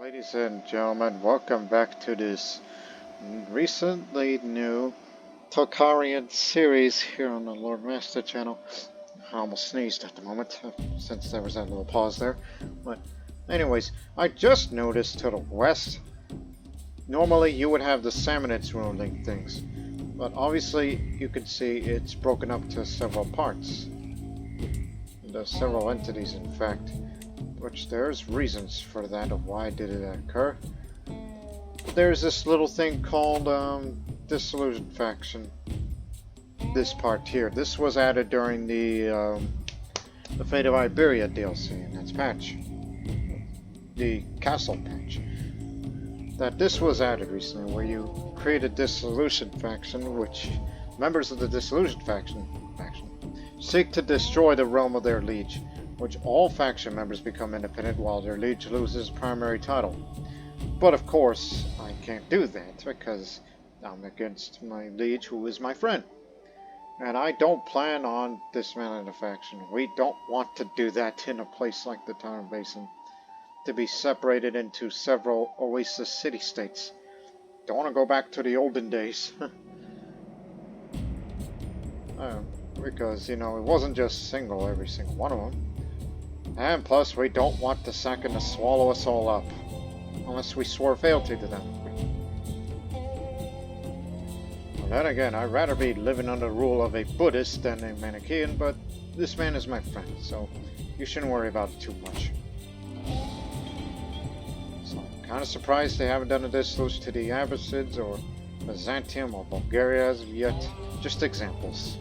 Ladies and gentlemen, welcome back to this recently new Tokarian series here on the Lord Master channel. I almost sneezed at the moment since there was that little pause there. But anyways, I just noticed to the west, normally you would have the Samanids ruling things, but obviously you can see it's broken up to several parts. There's several entities, in fact. Which there's reasons for that of why did it occur. There's this little thing called Disillusion Faction. This part here. This was added during the Fate of Iberia DLC in its patch. The Castle patch. That this was added recently where you create a Dissolution Faction, which members of the Dissolution faction seek to destroy the realm of their liege, which all faction members become independent while their liege loses primary title. But of course, I can't do that because I'm against my liege who is my friend. And I don't plan on dismantling the faction. We don't want to do that in a place like the Tower Basin, to be separated into several oasis city-states. Don't want to go back to the olden days. Because, you know, it wasn't just single, every single one of them. And plus, we don't want the Sakan to swallow us all up, unless we swore fealty to them. Well, then again, I'd rather be living under the rule of a Buddhist than a Manichaean, but this man is my friend, so you shouldn't worry about it too much. So I'm kind of surprised they haven't done a dissolution to the Abbasids or Byzantium or Bulgaria as of yet. Just examples.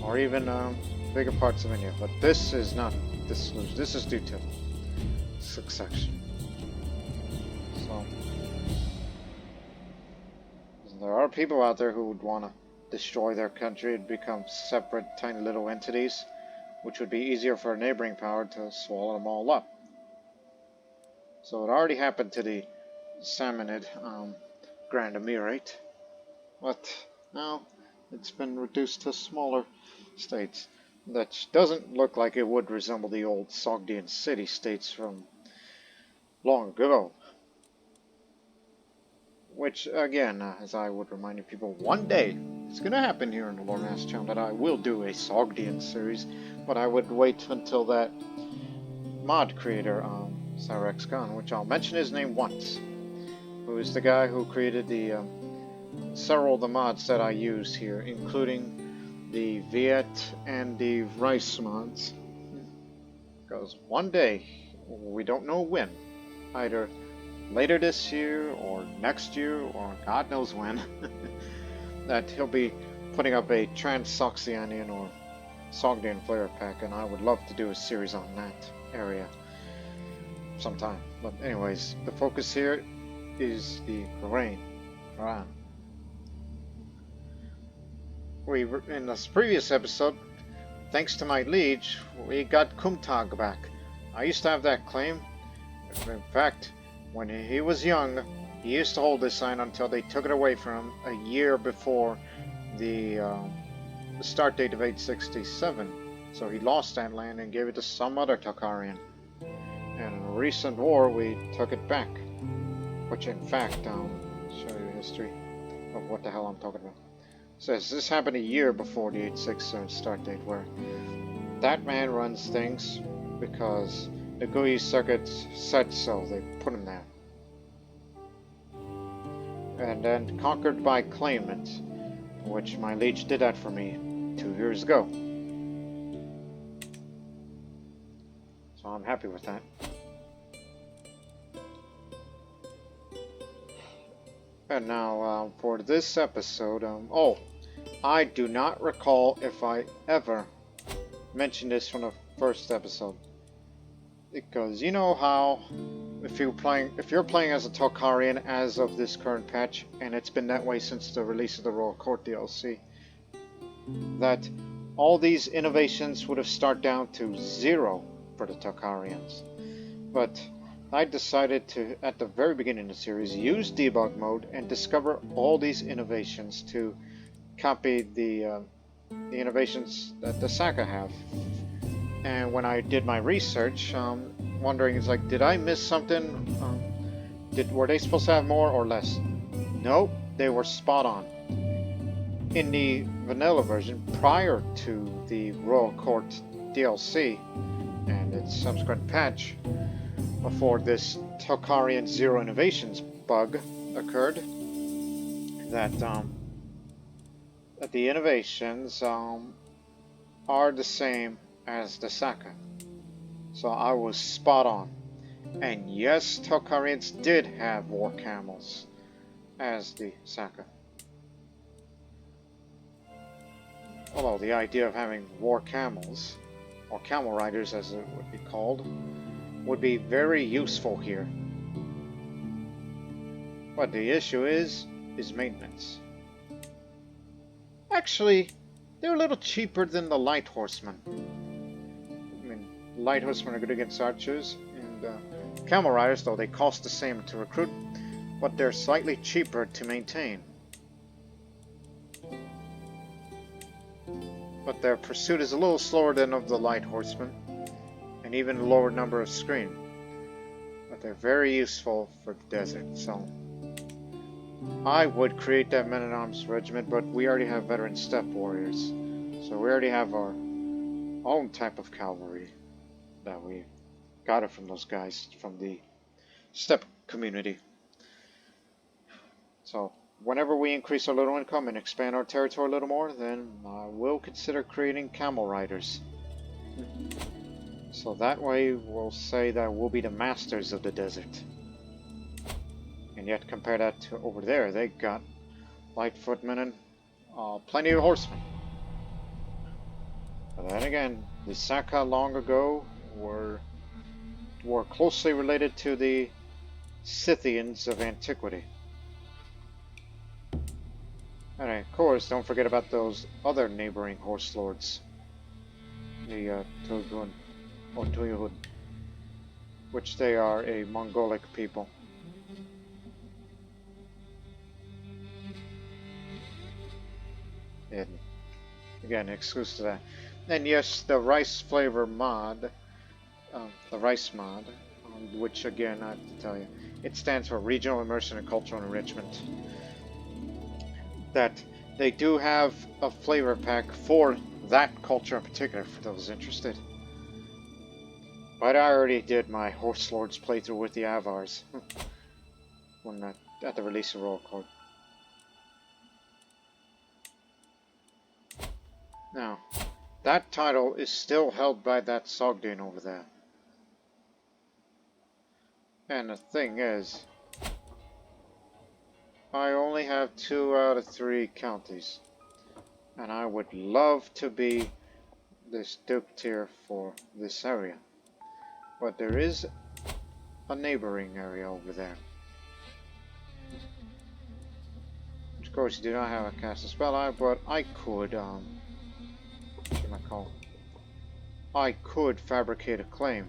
Or even bigger parts of India, but this is not dissolution. This is due to succession. So there are people out there who would want to destroy their country and become separate, tiny little entities, which would be easier for a neighboring power to swallow them all up. So it already happened to the Samanid Grand Emirate, but now it's been reduced to smaller states. That doesn't look like it would resemble the old Sogdian city-states from long ago. Which, again, as I would remind you people, one day, it's going to happen here in the Lord Master channel that I will do a Sogdian series, but I would wait until that mod creator, Cyrex Gun, which I'll mention his name once, who is the guy who created the several of the mods that I use here, including the Viet and the Rice mods. Because one day, we don't know when, either later this year or next year or God knows when, that he'll be putting up a Transoxianian or Sogdian Flare pack, and I would love to do a series on that area sometime. But anyways, the focus here is the Kroränian. In this previous episode, thanks to my liege, we got Kumtag back. I used to have that claim. In fact, when he was young, he used to hold this sign until they took it away from him a year before the start date of 867. So he lost that land and gave it to some other Tokarian. And in a recent war, we took it back. Which, in fact, I'll show you history of what the hell I'm talking about. Says this happened a year before the 867 start date, where that man runs things because the GUI circuits said so. They put him there. And then conquered by claimant, which my liege did that for me 2 years ago. So I'm happy with that. And now for this episode, I do not recall if I ever mentioned this from the first episode, because you know how if you're playing as a Tokarian as of this current patch, and it's been that way since the release of the Royal Court DLC, that all these innovations would have started down to 0 for the Tokarians, but I decided to, at the very beginning of the series, use debug mode and discover all these innovations to copy the innovations that the Saka have. And when I did my research, wondering, it's like, did I miss something? Were they supposed to have more or less? Nope, they were spot on. In the vanilla version, prior to the Royal Court DLC and its subsequent patch, before this Tocharian Zero Innovations bug occurred, that the innovations are the same as the Saka. So I was spot on. And yes, Tocharians did have war camels as the Saka. Although the idea of having war camels, or camel riders as it would be called, would be very useful here. But the issue is maintenance. Actually, they're a little cheaper than the light horsemen. I mean, light horsemen are good against archers, and camel riders, though they cost the same to recruit, but they're slightly cheaper to maintain. But their pursuit is a little slower than of the light horsemen, and even a lower number of screen. But they're very useful for the desert, so I would create that men-at-arms regiment, but we already have veteran steppe warriors, so we already have our own type of cavalry that we got it from those guys from the steppe community. So whenever we increase our little income and expand our territory a little more, then I will consider creating camel riders. So that way we'll say that we'll be the masters of the desert. And yet compare that to over there, they got light footmen and plenty of horsemen. But then again, the Saka long ago were closely related to the Scythians of antiquity. And of course, don't forget about those other neighboring horse lords. The Turgun, or Tuyuhud, which they are a Mongolic people. And again, exclusive to that. And yes, the rice flavor mod, the rice mod, which again, I have to tell you, it stands for Regional Immersion and Cultural Enrichment. That they do have a flavor pack for that culture in particular, for those interested. But I already did my Horse Lords playthrough with the Avars when at the release of Royal Court. Now, that title is still held by that Sogdian over there. And the thing is, I only have 2 out of 3 counties. And I would love to be this Duke tier for this area. But there is a neighboring area over there. Of course, you do not have a cast a spell out, but I could, what can I call it? I could fabricate a claim.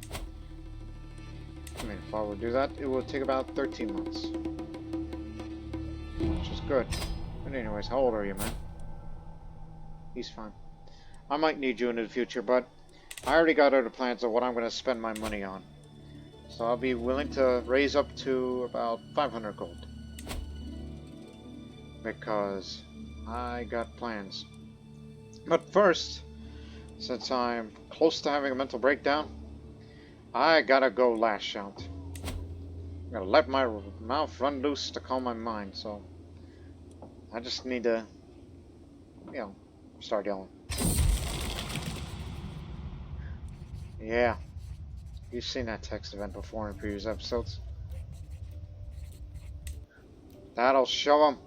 I mean, if I would do that, it would take about 13 months. Which is good. But anyways, how old are you, man? He's fine. I might need you in the future, but I already got other plans of what I'm going to spend my money on. So I'll be willing to raise up to about 500 gold. Because I got plans. But first, since I'm close to having a mental breakdown, I gotta go lash out. I gotta let my mouth run loose to calm my mind, so I just need to, you know, start yelling. Yeah, you've seen that text event before in previous episodes. That'll show them.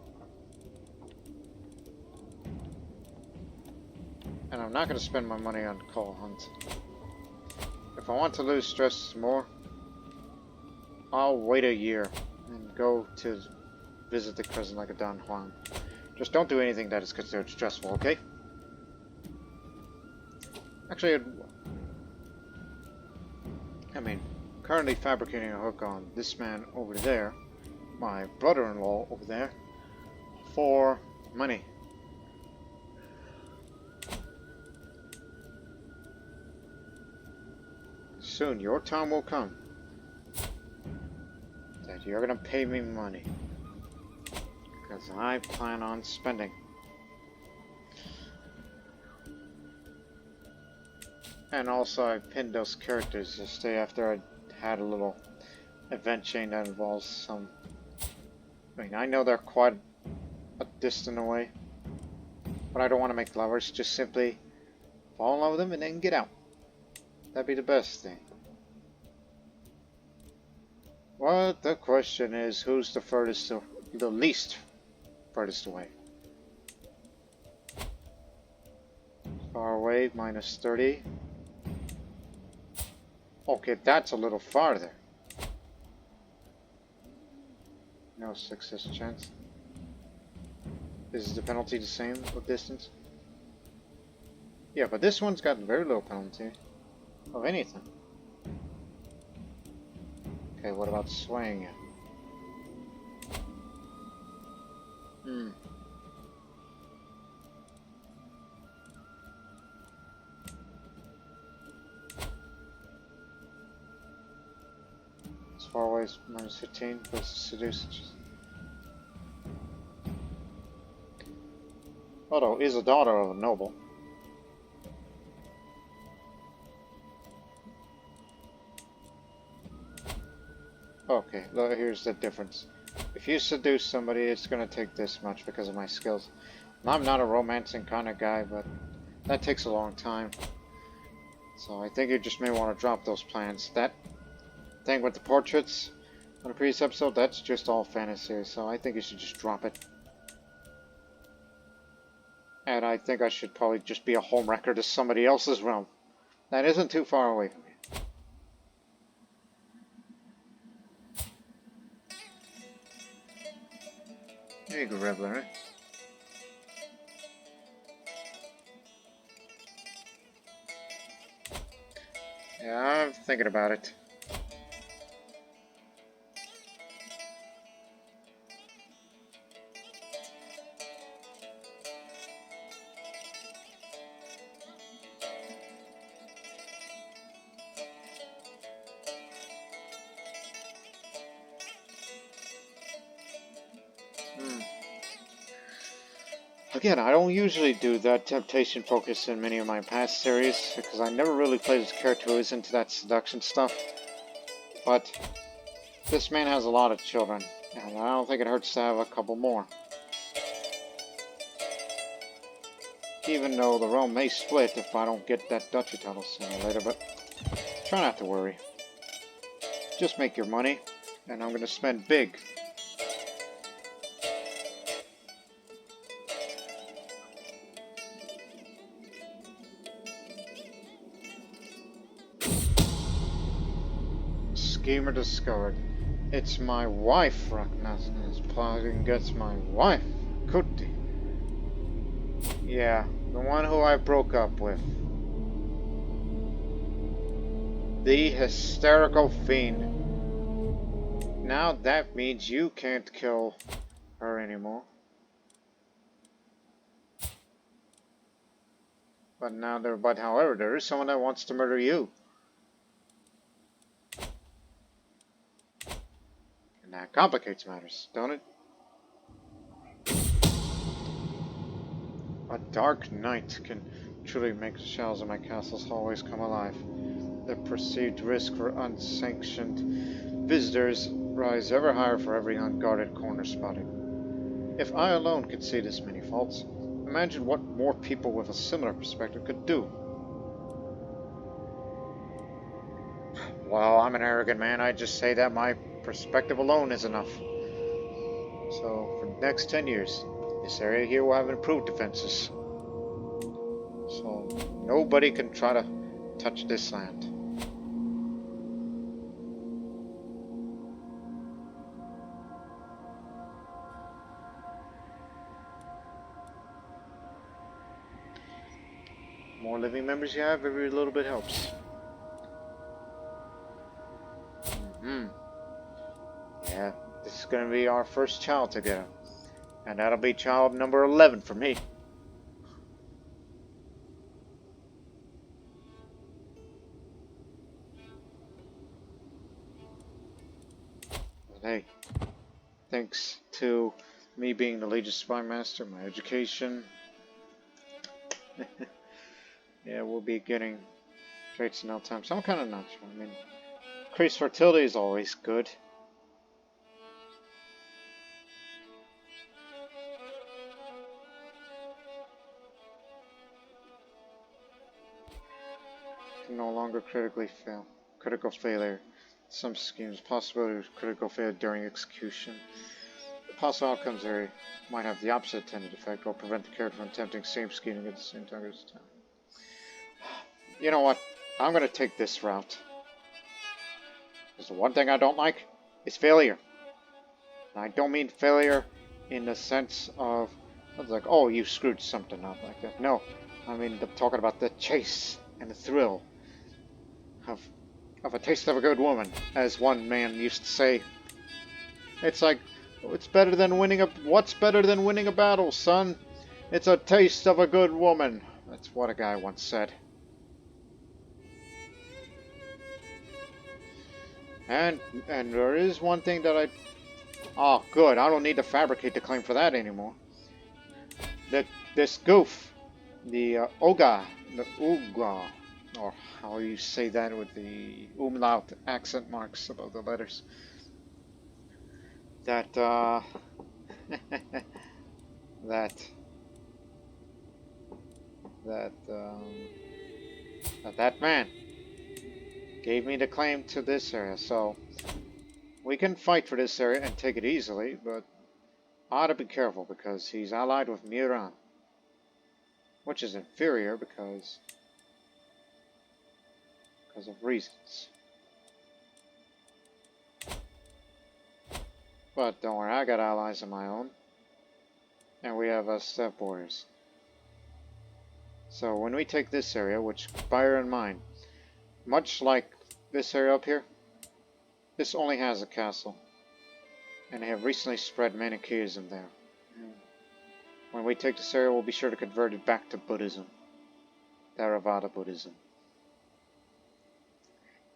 And I'm not going to spend my money on Call Hunt. If I want to lose stress more, I'll wait a year and go to visit the cousin like a Dunhuang. Just don't do anything that is considered stressful, okay? Actually, I mean, currently fabricating a hook on this man over there, my brother-in-law over there, for money. soon your time will come that you're gonna pay me money. Because I plan on spending. And also I pinned those characters yesterday after I had a little event chain that involves some... I mean, I know they're quite a distance away, but I don't want to make lovers, just simply fall in love with them and then get out. That'd be the best thing. Well, the question is, who's the least furthest away? Far away, minus 30. Okay, that's a little farther. No success chance. Is the penalty the same with distance? Yeah, but this one's got very low penalty of anything. Okay, what about swaying it? As far away as minus 15 versus seduce. Odo is a daughter of a noble. Okay, here's the difference. If you seduce somebody, it's gonna take this much because of my skills. I'm not a romancing kind of guy, but that takes a long time. So I think you just may want to drop those plans. That thing with the portraits on the previous episode, that's just all fantasy, so I think you should just drop it. And I think I should probably just be a homewrecker to somebody else's realm. That isn't too far away from me. There you go, Reveler, eh? Yeah, I'm thinking about it. Again, I don't usually do that temptation focus in many of my past series, because I never really played as a character who is into that seduction stuff. But this man has a lot of children, and I don't think it hurts to have a couple more. Even though the realm may split if I don't get that duchy title sooner or later, but try not to worry. Just make your money, and I'm going to spend big. Schemer discovered. It's my wife, Raknazan is plotting against my wife, Kuti. Yeah, the one who I broke up with. The hysterical fiend. Now that means you can't kill her anymore. But however, there is someone that wants to murder you. That complicates matters, don't it? A dark night can truly make the shells of my castle's hallways come alive. The perceived risk for unsanctioned visitors rise ever higher for every unguarded corner spotted. If I alone could see this many faults, imagine what more people with a similar perspective could do. Well, I'm an arrogant man. I just say that my perspective alone is enough. So, for the next 10 years, this area here will have improved defenses. So, nobody can try to touch this land. The more living members you have, every little bit helps. Yeah, this is going to be our first child together. And that'll be child number 11 for me. hey, thanks to me being the Legion Spy Master, my education, yeah, we'll be getting traits in no time. So I'm kind of not sure. I mean, increased fertility is always good. Can no longer critically fail. Critical failure. Some schemes, possibility of critical failure during execution. The possible outcomes there might have the opposite intended effect, or prevent the character from attempting same scheme against the same target as time. You know what? I'm gonna take this route. Because the one thing I don't like is failure. And I don't mean failure in the sense of like, oh, you screwed something up like that. No, I mean I'm talking about the chase and the thrill of a taste of a good woman, as one man used to say. It's like, it's better than winning a. What's better than winning a battle, son? It's a taste of a good woman. That's what a guy once said. And there is one thing that I. Oh, good. I don't need to fabricate the claim for that anymore. This goof, the Oga, the Uga, or how you say that with the umlaut accent marks above the letters. That that man gave me the claim to this area, so we can fight for this area and take it easily, but I ought to be careful because he's allied with Miran, which is inferior because of reasons. But don't worry, I got allies of my own, and we have step warriors. So when we take this area, which bear in mind, much like this area up here, this only has a castle, and they have recently spread Manichaeism there. When we take this area, we'll be sure to convert it back to Buddhism, Theravada Buddhism.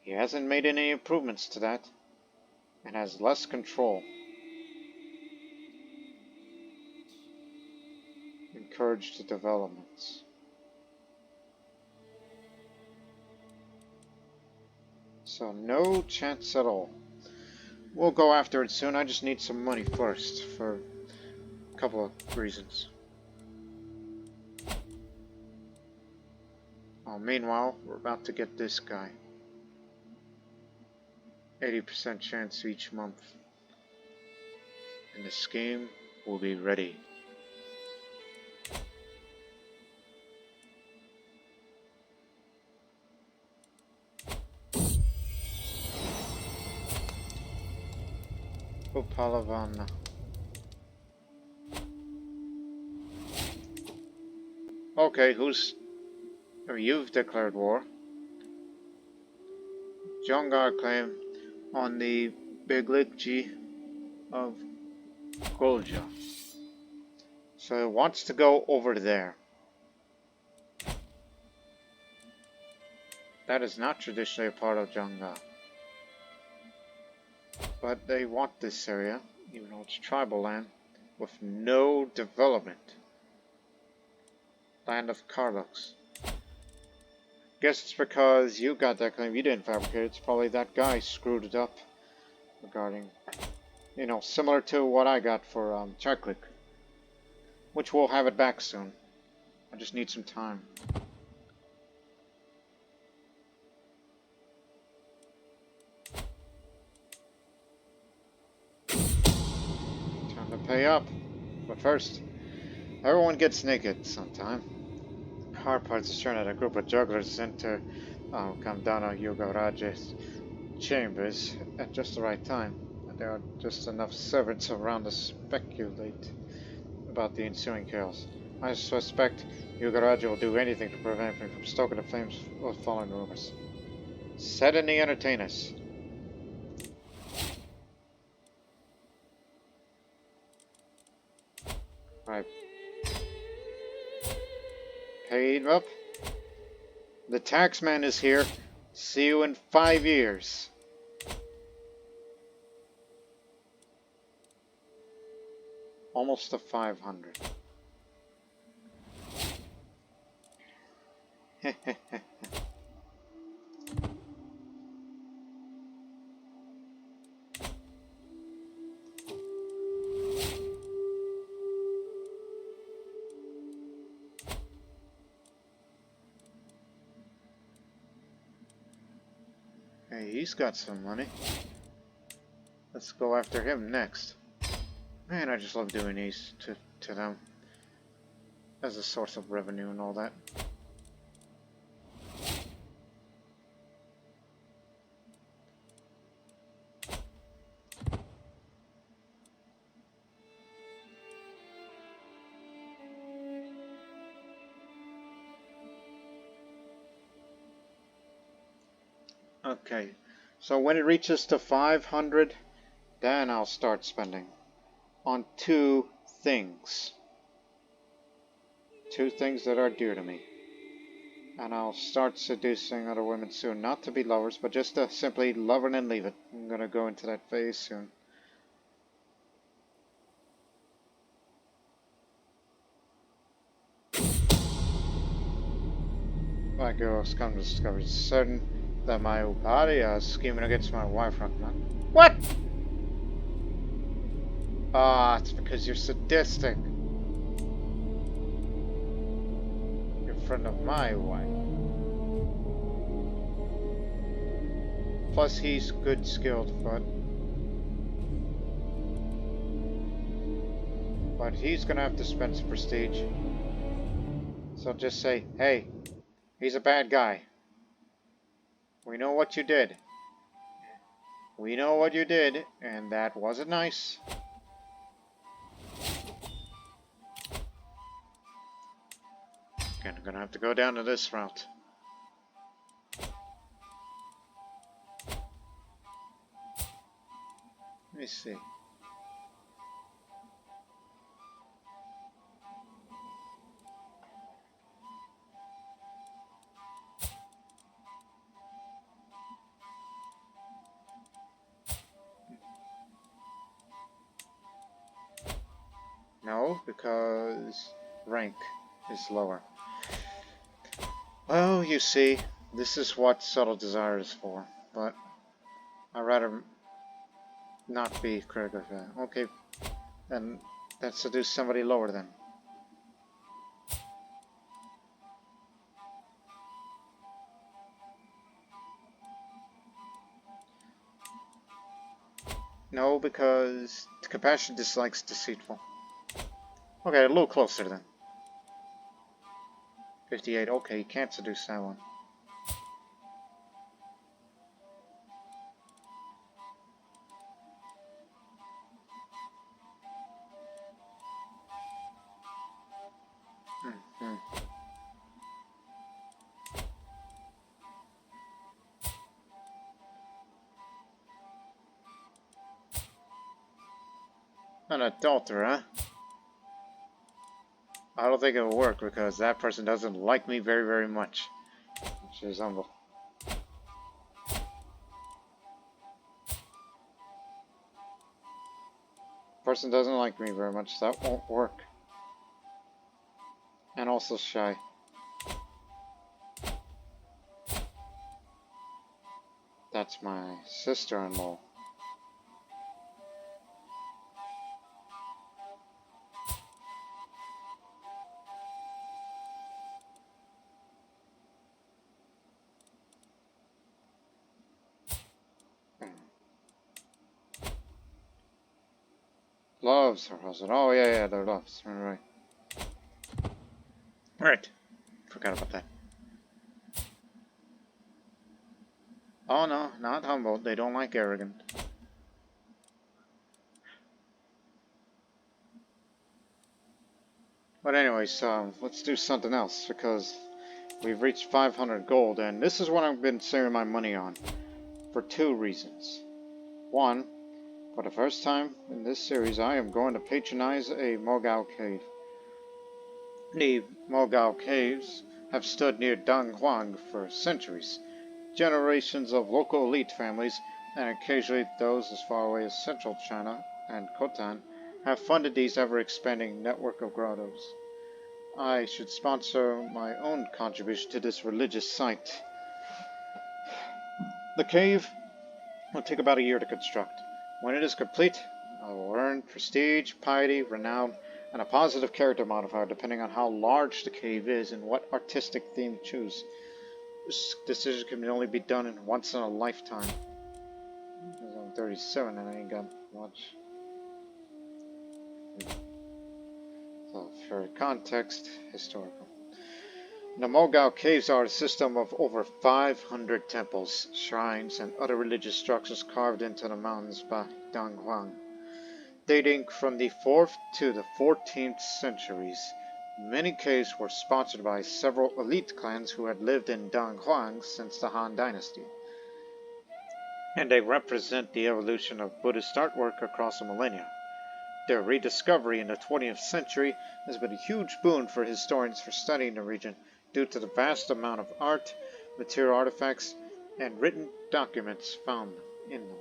He hasn't made any improvements to that, and has less control. Encourage the developments. So no chance at all. We'll go after it soon. I just need some money first for a couple of reasons. Oh, meanwhile, we're about to get this guy. 80% chance each month. And the scheme will be ready. Palavana. Okay, you've declared war. Jongar claim on the Beglikji of Golja. So it wants to go over there. That is not traditionally a part of Jongar. But they want this area, even though it's tribal land, with no development. Land of Karlux. Guess it's because you got that claim, you didn't fabricate it. It's probably that guy screwed it up regarding, you know, similar to what I got for Chaklik, which we'll have it back soon. I just need some time. Time to pay up. But first, everyone gets naked sometime. Hard parts is shown at a group of jugglers enter Kamdana Yogaraja's chambers at just the right time. There are just enough servants around to speculate about the ensuing chaos. I suspect Yogaraja will do anything to prevent me from stoking the flames of fallen rumors. Set in the entertainers. Right. Paid up. The taxman is here. See you in 5 years. Almost to 500. Hey, he's got some money. Let's go after him next. Man, I just love doing these to them as a source of revenue and all that. Okay, so when it reaches to 500, then I'll start spending on two things. Two things that are dear to me. And I'll start seducing other women soon. Not to be lovers, but just to simply love her and leave it. I'm gonna go into that phase soon. My girls come to discover it's certain that my body is scheming against my wife right now. What? Ah, it's because you're sadistic. You're in front of my wife. Plus, he's good, skilled foot. But he's gonna have to spend some prestige. So just say, hey, he's a bad guy. We know what you did. We know what you did, and that wasn't nice. Okay, I'm gonna have to go down to this route. Let me see. No, because rank is lower. Well, you see, this is what subtle desire is for, but I'd rather not be critical of that. Okay, then let's seduce somebody lower then. No, because compassion dislikes deceitful. Okay, a little closer then. 58, okay, you can't seduce that one. An adulterer, huh? I don't think it'll work because that person doesn't like me very, very much. Which is humble. Person doesn't like me very much, so that won't work. And also shy. That's my sister-in-law. Loves her husband. Oh, yeah, they're loves. Right. Right. Forgot about that. Oh, no, not humble. They don't like arrogant. But anyways, let's do something else, because we've reached 500 gold, and this is what I've been saving my money on, for two reasons. One, for the first time in this series, I am going to patronize a Mogao Cave. The Mogao Caves have stood near Dunhuang for centuries. Generations of local elite families, and occasionally those as far away as central China and Khotan, have funded these ever-expanding network of grottos. I should sponsor my own contribution to this religious site. The cave will take about a year to construct. When it is complete, I will earn prestige, piety, renown, and a positive character modifier depending on how large the cave is and what artistic theme you choose. This decision can only be done once in a lifetime. Because I'm 37 and I ain't got much. So, for context, historical. The Mogao Caves are a system of over 500 temples, shrines, and other religious structures carved into the mountains by Dunhuang. Dating from the 4th to the 14th centuries, many caves were sponsored by several elite clans who had lived in Dunhuang since the Han Dynasty. And they represent the evolution of Buddhist artwork across the millennia. Their rediscovery in the 20th century has been a huge boon for historians for studying the region due to the vast amount of art, material artifacts, and written documents found in them.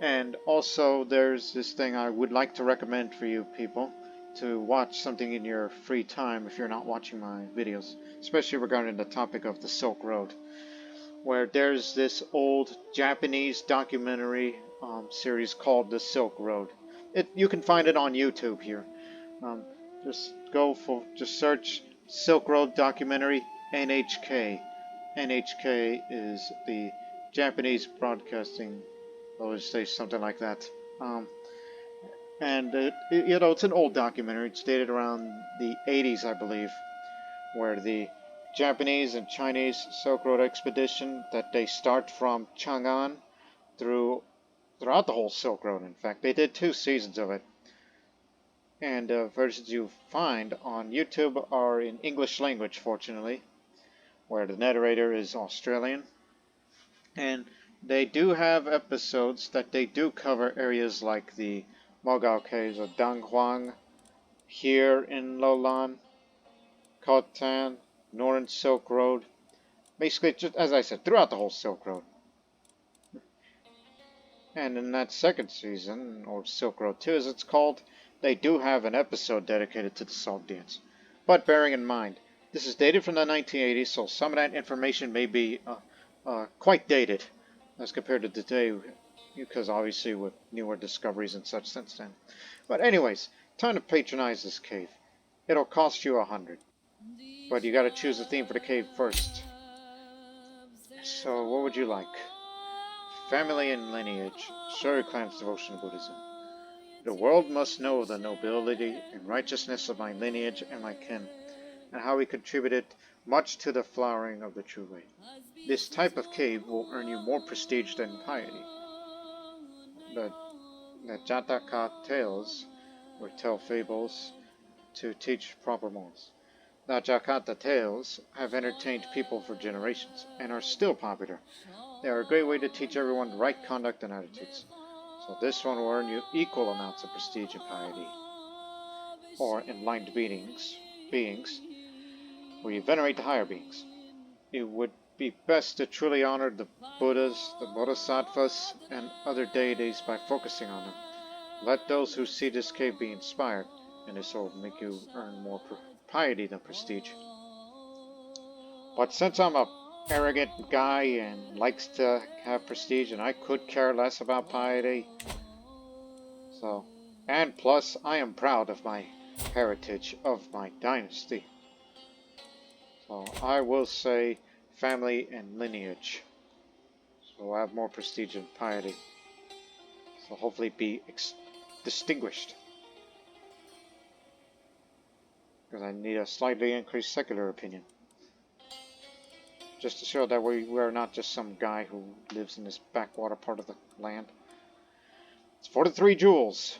And also there's this thing I would like to recommend for you people to watch something in your free time if you're not watching my videos, especially regarding the topic of the Silk Road, where there's this old Japanese documentary series called The Silk Road. You can find it on YouTube here. Just search Silk Road documentary NHK. NHK is the Japanese broadcasting, I would say something like that. It's an old documentary. It's dated around the 80s, I believe, where the Japanese and Chinese Silk Road expedition that they start from Chang'an throughout the whole Silk Road. In fact, they did 2 seasons of it. And versions you find on YouTube are in English language, fortunately, where the narrator is Australian. And they do have episodes that they do cover areas like the Mogao Caves of Dunhuang, here in Lolan, Khotan, Northern Silk Road. Basically, just as I said, throughout the whole Silk Road. And in that second season, or Silk Road 2 as it's called, they do have an episode dedicated to the Salt Dance. But bearing in mind, this is dated from the 1980s, so some of that information may be quite dated as compared to today, because obviously with newer discoveries and such since then. But anyways, time to patronize this cave. It'll cost you 100. But you gotta choose a theme for the cave first. So what would you like? Family and lineage. Show your clan's devotion to Buddhism. The world must know the nobility and righteousness of my lineage and my kin, and how we contributed much to the flowering of the true way. This type of cave will earn you more prestige than piety. The Jataka tales, or tell fables, to teach proper morals. The Jakarta tales have entertained people for generations, and are still popular. They are a great way to teach everyone right conduct and attitudes. So this one will earn you equal amounts of prestige and piety. Or enlightened beings, where you venerate the higher beings. It would be best to truly honor the Buddhas, the Bodhisattvas, and other deities by focusing on them. Let those who see this cave be inspired, and this will make you earn more piety than prestige. But since I'm a arrogant guy and likes to have prestige, and I could care less about piety, and plus I am proud of my heritage of my dynasty, so I will say family and lineage, so I have more prestige and piety, so hopefully be distinguished, because I need a slightly increased secular opinion, just to show that we are not just some guy who lives in this backwater part of the land. It's 43 jewels.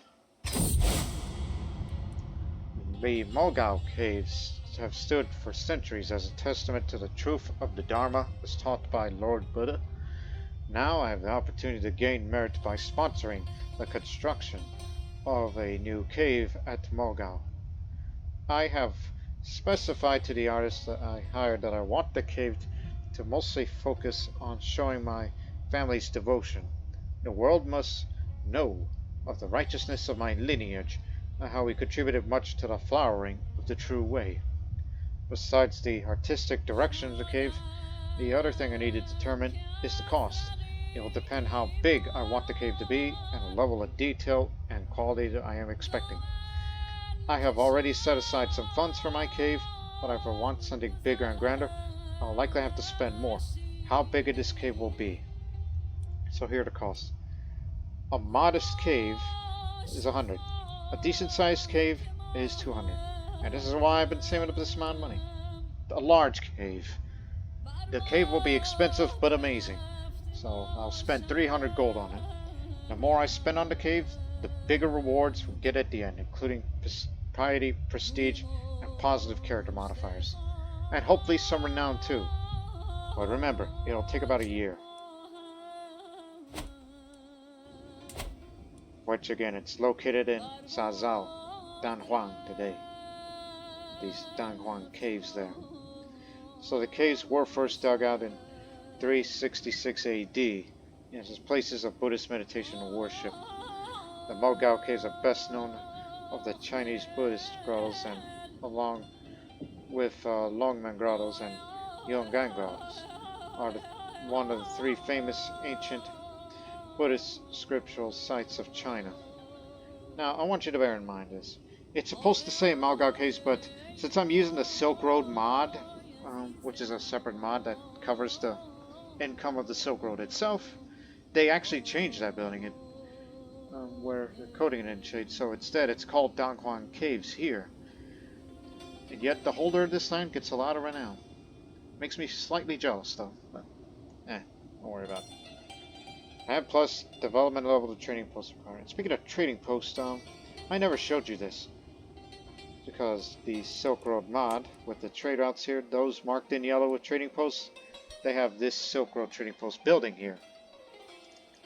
The Mogao Caves have stood for centuries as a testament to the truth of the Dharma as taught by Lord Buddha. Now I have the opportunity to gain merit by sponsoring the construction of a new cave at Mogao. I have specified to the artist that I hired that I want the cave to mostly focus on showing my family's devotion. The world must know of the righteousness of my lineage, and how we contributed much to the flowering of the true way. Besides the artistic direction of the cave, the other thing I need to determine is the cost. It will depend how big I want the cave to be and the level of detail and quality that I am expecting. I have already set aside some funds for my cave, but if I want something bigger and grander, I'll likely have to spend more. How big this cave will be. So here are the costs. A modest cave is 100. A decent sized cave is 200. And this is why I've been saving up this amount of money. A large cave. The cave will be expensive but amazing. So I'll spend 300 gold on it. The more I spend on the cave, the bigger rewards we'll get at the end, including piety, prestige, and positive character modifiers. And hopefully some renown too. But remember, it'll take about a year. Which again, it's located in Sazao, Dunhuang today. These Dunhuang caves there. So the caves were first dug out in 366 AD as places of Buddhist meditation and worship. The Mogao Caves are best known of the Chinese Buddhist grottos, and along with Longmen grottos and Yonggang grottos, are one of the three famous ancient Buddhist scriptural sites of China. Now, I want you to bear in mind this. It's supposed to say Mogao Caves, but since I'm using the Silk Road mod, which is a separate mod that covers the income of the Silk Road itself, they actually changed that building where they're coding it in shade. So instead, it's called Dunhuang Caves here. And yet, the holder of this land gets a lot of renown. Makes me slightly jealous, though. But, don't worry about it. And plus, development level of trading post required. Speaking of trading post, I never showed you this. Because the Silk Road mod, with the trade routes here, those marked in yellow with trading posts, they have this Silk Road trading post building here.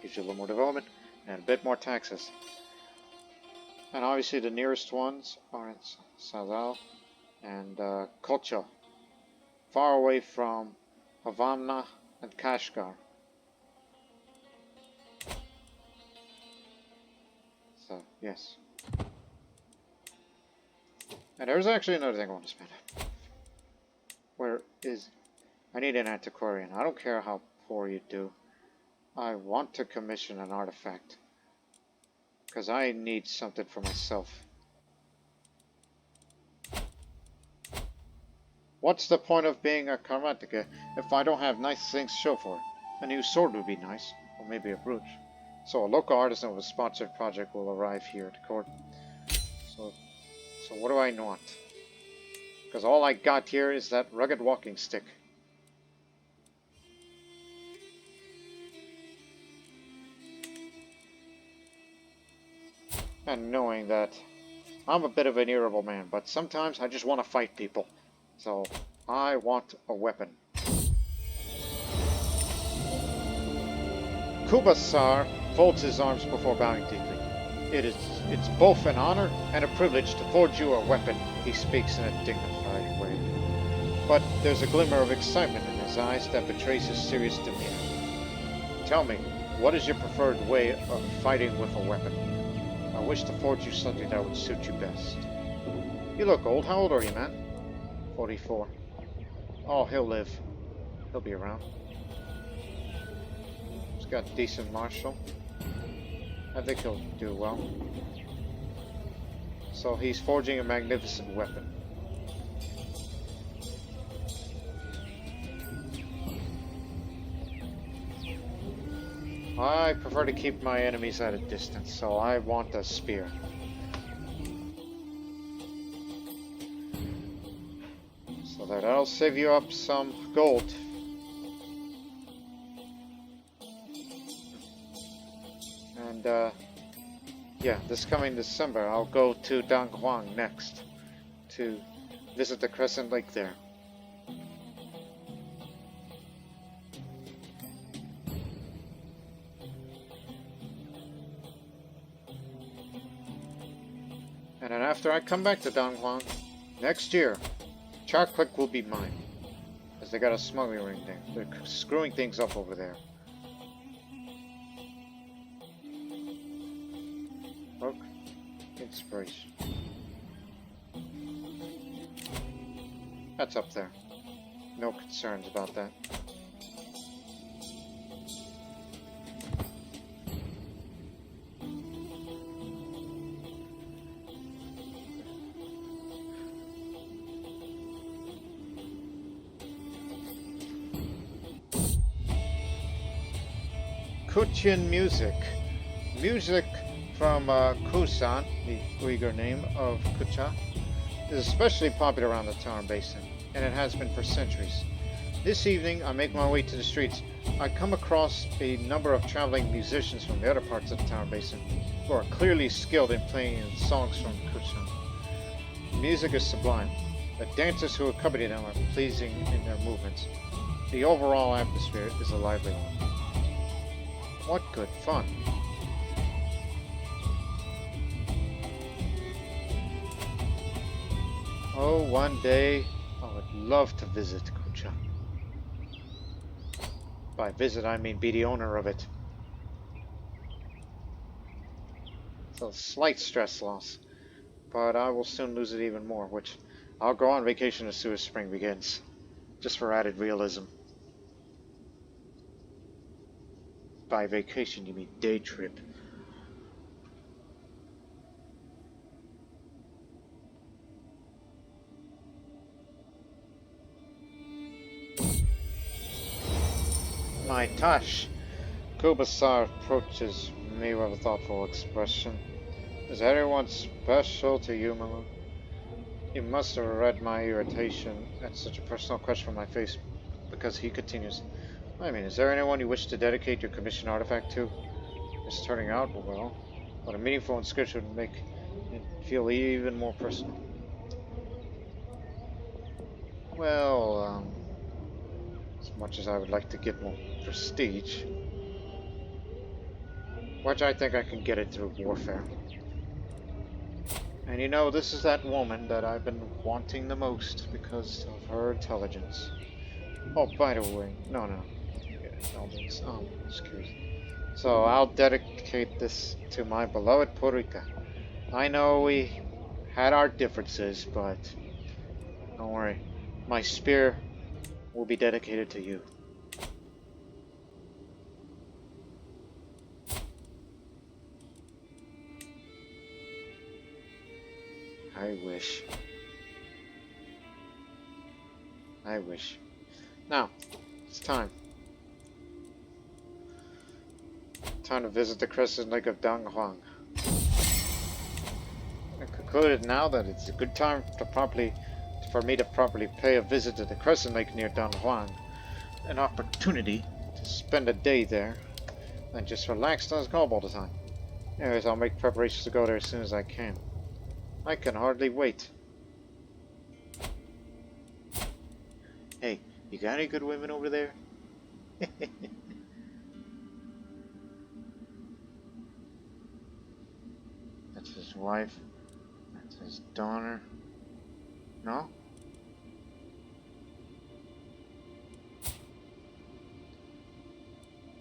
Gives you a little more development and a bit more taxes. And obviously the nearest ones are in Sazao and Kocha, far away from Havana and Kashgar. So, yes. And there's actually another thing I want to spend. Where is... I need an antiquarian. I don't care how poor you do. I want to commission an artifact. Because I need something for myself. What's the point of being a karateka if I don't have nice things to show for it? A new sword would be nice. Or maybe a brooch. So a local artisan with a sponsored project will arrive here at court. So what do I want? Because all I got here is that rugged walking stick. And knowing that I'm a bit of an irritable man, but sometimes I just want to fight people. So I want a weapon. Kubasar folds his arms before bowing deeply. It's both an honor and a privilege to forge you a weapon, he speaks in a dignified way. But there's a glimmer of excitement in his eyes that betrays his serious demeanor. Tell me, what is your preferred way of fighting with a weapon? I wish to forge you something that would suit you best. You look old. How old are you, man? 44. Oh, he'll live. He'll be around. He's got decent martial. I think he'll do well. So he's forging a magnificent weapon. I prefer to keep my enemies at a distance, so I want a spear. So that'll save you up some gold. And yeah, this coming December I'll go to Dunhuang next to visit the Crescent Lake there. And then after I come back to Dunhuang, next year, Charclick will be mine. As they got a smuggling ring there. They're screwing things up over there. Inspiration. That's up there. No concerns about that. Kuchian music. Music from Kusan, the Uyghur name of Kucha, is especially popular around the Tarim Basin, and it has been for centuries. This evening, I make my way to the streets. I come across a number of traveling musicians from the other parts of the Tarim Basin, who are clearly skilled in playing songs from Kuchan. The music is sublime. The dancers who accompany them are pleasing in their movements. The overall atmosphere is a lively one. What good fun! Oh, one day I would love to visit Kucha. By visit, I mean be the owner of it. It's a slight stress loss, but I will soon lose it even more, which I'll go on vacation as soon as spring begins, just for added realism. By vacation, you mean day trip. My Tash. Kubasar approaches me with a thoughtful expression. Is anyone special to you, Mama? He must have read my irritation at such a personal question from my face, because he continues. I mean, is there anyone you wish to dedicate your commissioned artifact to? It's turning out well, but a meaningful inscription would make it feel even more personal. Well, as much as I would like to get more prestige, which I think I can get it through warfare. And you know, this is that woman that I've been wanting the most because of her intelligence. Oh, by the way, no. Just curious. So I'll dedicate this to my beloved Porika. I know we had our differences, but don't worry. My spear will be dedicated to you. I wish. Now, it's time. Time to visit the crescent lake of Dunhuang. I concluded now that it's a good time for me to properly pay a visit to the crescent lake near Dunhuang. An opportunity to spend a day there and just relax on his golf all the time. Anyways, I'll make preparations to go there as soon as I can. I can hardly wait. Hey, you got any good women over there? That's his wife. That's his daughter. No?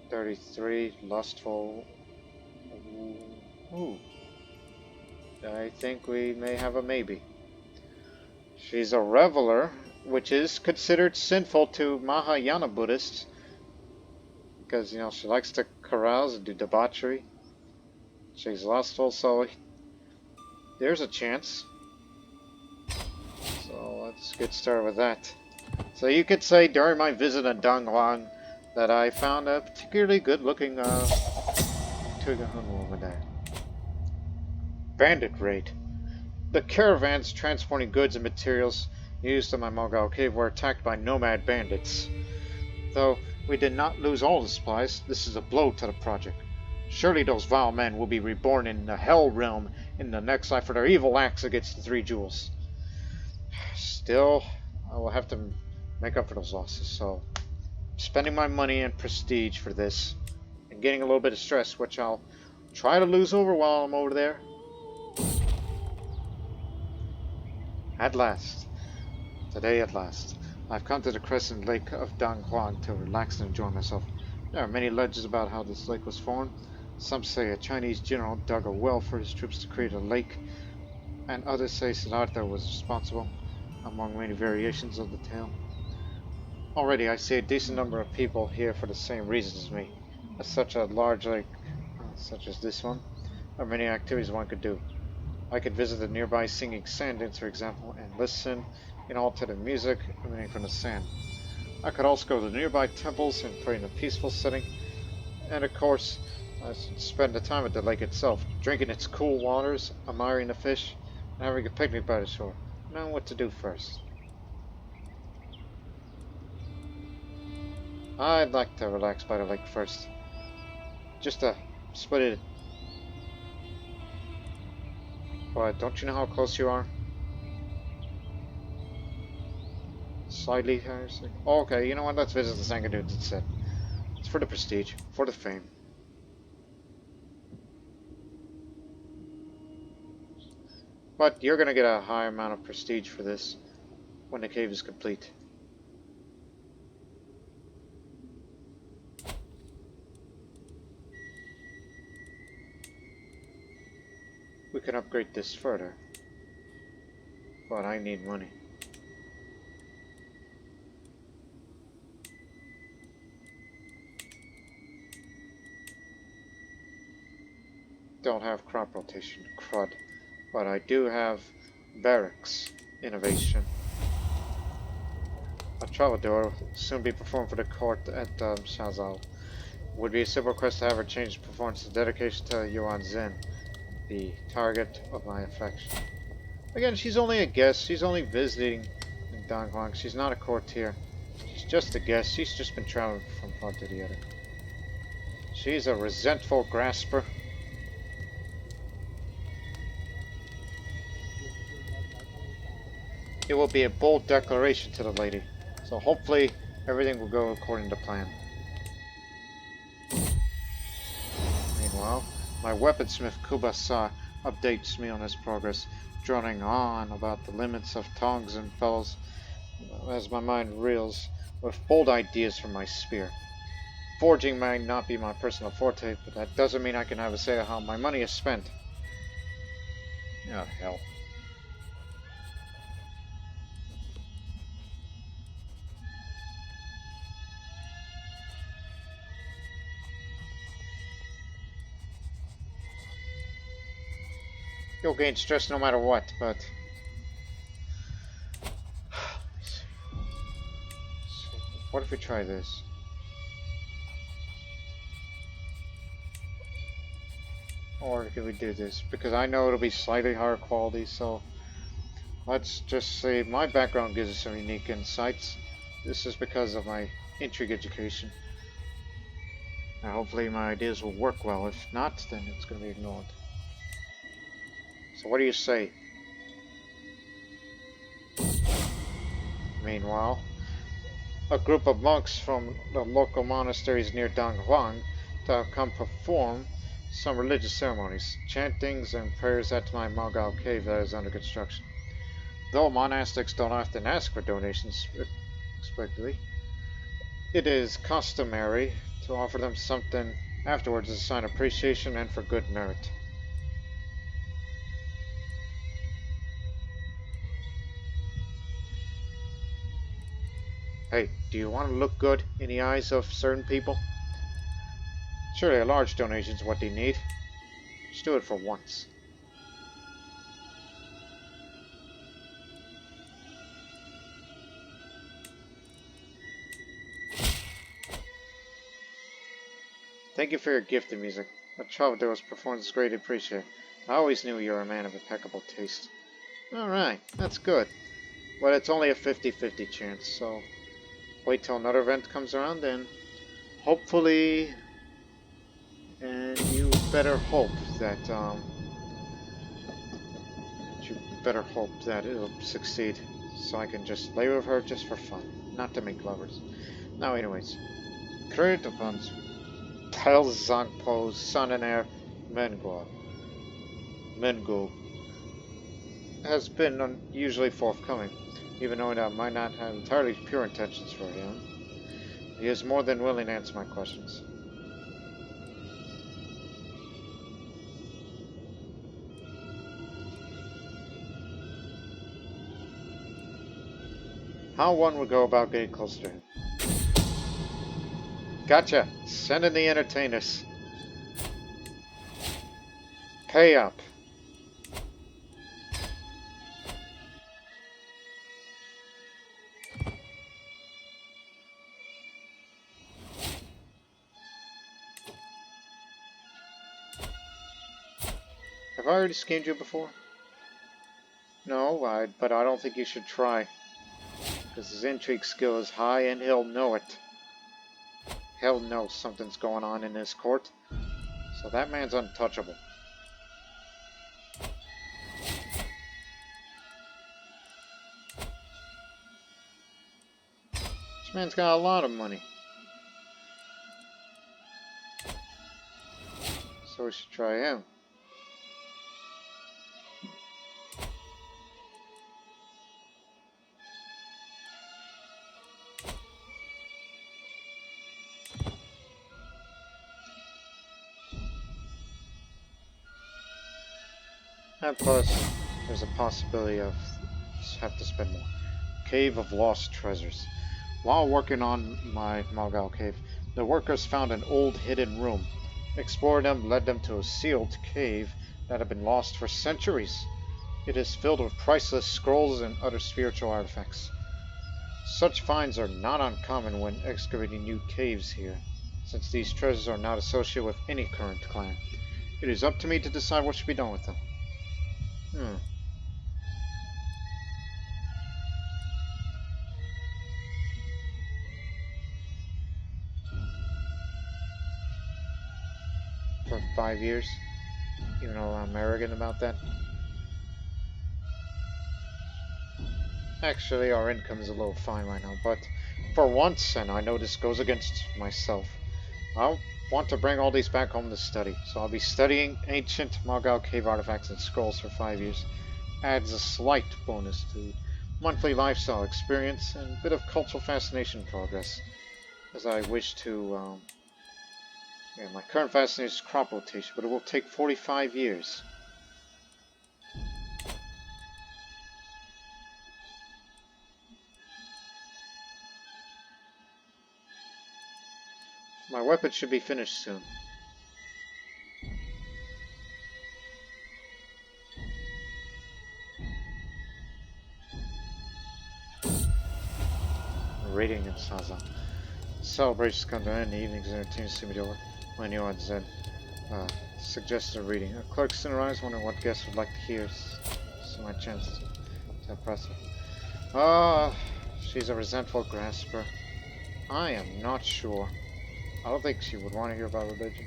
"33, lustful. Ooh. I think we may have a maybe. She's a reveler, which is considered sinful to Mahayana Buddhists. Because, you know, she likes to carouse and do debauchery. She's lustful, so there's a chance. So let's get started with that. So you could say during my visit to Dunhuang that I found a particularly good-looking Tuigahun woman there. Bandit raid. The caravans transporting goods and materials used in my Mogao Cave were attacked by nomad bandits. Though we did not lose all the supplies, this is a blow to the project. Surely those vile men will be reborn in the Hell Realm in the next life for their evil acts against the 3 jewels. Still, I will have to make up for those losses, so I'm spending my money and prestige for this, and getting a little bit of stress, which I'll try to lose over while I'm over there. At last, today at last, I've come to the crescent lake of Dunhuang to relax and enjoy myself. There are many legends about how this lake was formed. Some say a Chinese general dug a well for his troops to create a lake and others say Siddhartha was responsible, among many variations of the tale. Already I see a decent number of people here for the same reasons as me. As such a large lake, such as this one, there are many activities one could do. I could visit the nearby singing sand dunes, for example, and listen in all to the music emanating from the sand. I could also go to the nearby temples and pray in a peaceful setting, and of course, I should spend the time at the lake itself, drinking its cool waters, admiring the fish, and having a picnic by the shore. Knowing what to do first. I'd like to relax by the lake first. Just to split it. But don't you know how close you are? Slightly higher. Oh, okay, you know what? Let's visit the Sangha Dunes instead. It's for the prestige, for the fame. But you're gonna get a high amount of prestige for this when the cave is complete. We can upgrade this further. But I need money. Don't have crop rotation, crud. But I do have barracks innovation. A troubadour will soon be performed for the court at Shazal. Would be a simple request to have her change performance to dedication to Yuan Zen, the target of my affection. Again, she's only a guest. She's only visiting in Dunhuang. She's not a courtier. She's just a guest. She's just been traveling from one to the other. She's a resentful grasper. It will be a bold declaration to the lady. So hopefully everything will go according to plan. Meanwhile, my weaponsmith Kubasa updates me on his progress, droning on about the limits of tongs and fellows as my mind reels with bold ideas for my spear. Forging may not be my personal forte, but that doesn't mean I can have a say on how my money is spent. Oh, hell. You'll gain stress no matter what, but... What if we try this? Or can we do this? Because I know it'll be slightly higher quality, so... Let's just say my background gives us some unique insights. This is because of my intrigue education. Now hopefully my ideas will work well. If not, then it's going to be ignored. So what do you say? Meanwhile, a group of monks from the local monasteries near Dunhuang to come perform some religious ceremonies, chantings and prayers at my Mogao Cave that is under construction. Though monastics don't often ask for donations explicitly, it is customary to offer them something afterwards as a sign of appreciation and for good merit. Hey, do you want to look good in the eyes of certain people? Surely a large donation is what they need. Just do it for once. Thank you for your gift of music. The troubadour's performance is greatly appreciated. I always knew you were a man of impeccable taste. Alright, that's good. But it's only a 50-50 chance, so wait till another event comes around and hopefully, and you better hope that it'll succeed, so I can just lay with her just for fun, not to make lovers. Now anyways, Kroränian Dynasty, son and heir, Menguo has been unusually forthcoming, even though I might not have entirely pure intentions for him. He is more than willing to answer my questions. how one would go about getting closer to him. Gotcha! Send in the entertainers. Pay up. Have I already schemed you before? No, but I don't think you should try. Because his intrigue skill is high and he'll know it. He'll know something's going on in his court. So that man's untouchable. This man's got a lot of money. So we should try him. And plus, there's a possibility of have to spend more. Cave of Lost Treasures. While working on my Mogao Cave, the workers found an old hidden room. Exploring them led them to a sealed cave that had been lost for centuries. It is filled with priceless scrolls and other spiritual artifacts. Such finds are not uncommon when excavating new caves here, since these treasures are not associated with any current clan. It is up to me to decide what should be done with them. For 5 years, even though I'm arrogant about that. Actually, our income is a little fine right now, but for once, and I know this goes against myself, I want to bring all these back home to study. So I'll be studying ancient Mogao Cave artifacts and scrolls for 5 years. Adds a slight bonus to monthly lifestyle experience and a bit of cultural fascination progress, as I wish to. My current fascination is crop rotation, but it will take 45 years. My weapon should be finished soon. Reading in Saza. Celebrations come to an end, the evening's entertainment seem to be over. When you and Zen suggested a reading. A clerk soon arrives, wondering what guests would like to hear. So my chances to impress her. She's a resentful grasper. I am not sure. I don't think she would want to hear about religion.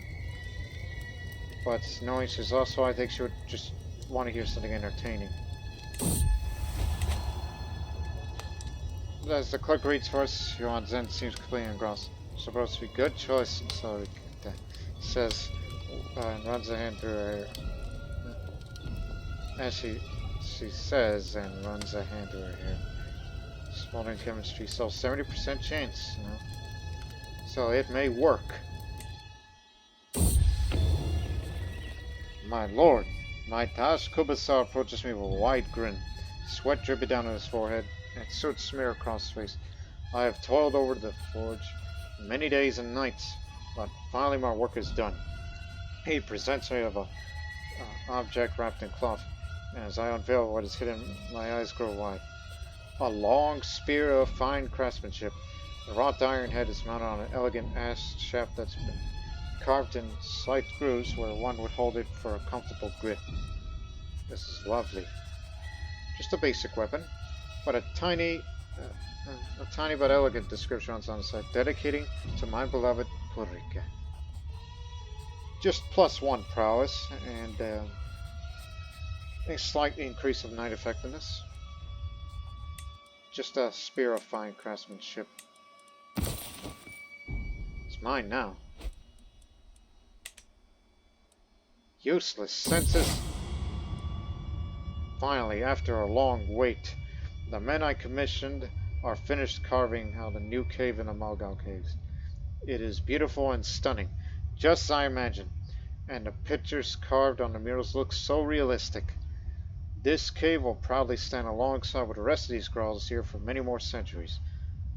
But knowing she's also, I think she would just want to hear something entertaining. As the clerk reads for us, Yuan Zen seems completely engrossed. Supposed to be good choice, Silarakite says, and runs a hand through her hair. As she says, and runs a hand through her hair. Smoldering chemistry, so 70% chance, you know. So it may work. My lord, my Taj Kubasar approaches me with a wide grin, sweat dripping down on his forehead, and soot smear across his face. I have toiled over the forge many days and nights, but finally my work is done. He presents me with a object wrapped in cloth, and as I unveil what is hidden, my eyes grow wide. A long spear of fine craftsmanship. The wrought iron head is mounted on an elegant ash shaft that's been carved in slight grooves where one would hold it for a comfortable grip. This is lovely. Just a basic weapon, but a tiny but elegant description on the side, dedicating to my beloved Purika. Just +1 prowess and a slight increase of night effectiveness. Just a spear of fine craftsmanship. It's mine now. Useless senses. Finally, after a long wait, the men I commissioned are finished carving out a new cave in the Mogao Caves. It is beautiful and stunning, just as I imagined, and the pictures carved on the murals look so realistic. This cave will proudly stand alongside with the rest of these grottos here for many more centuries.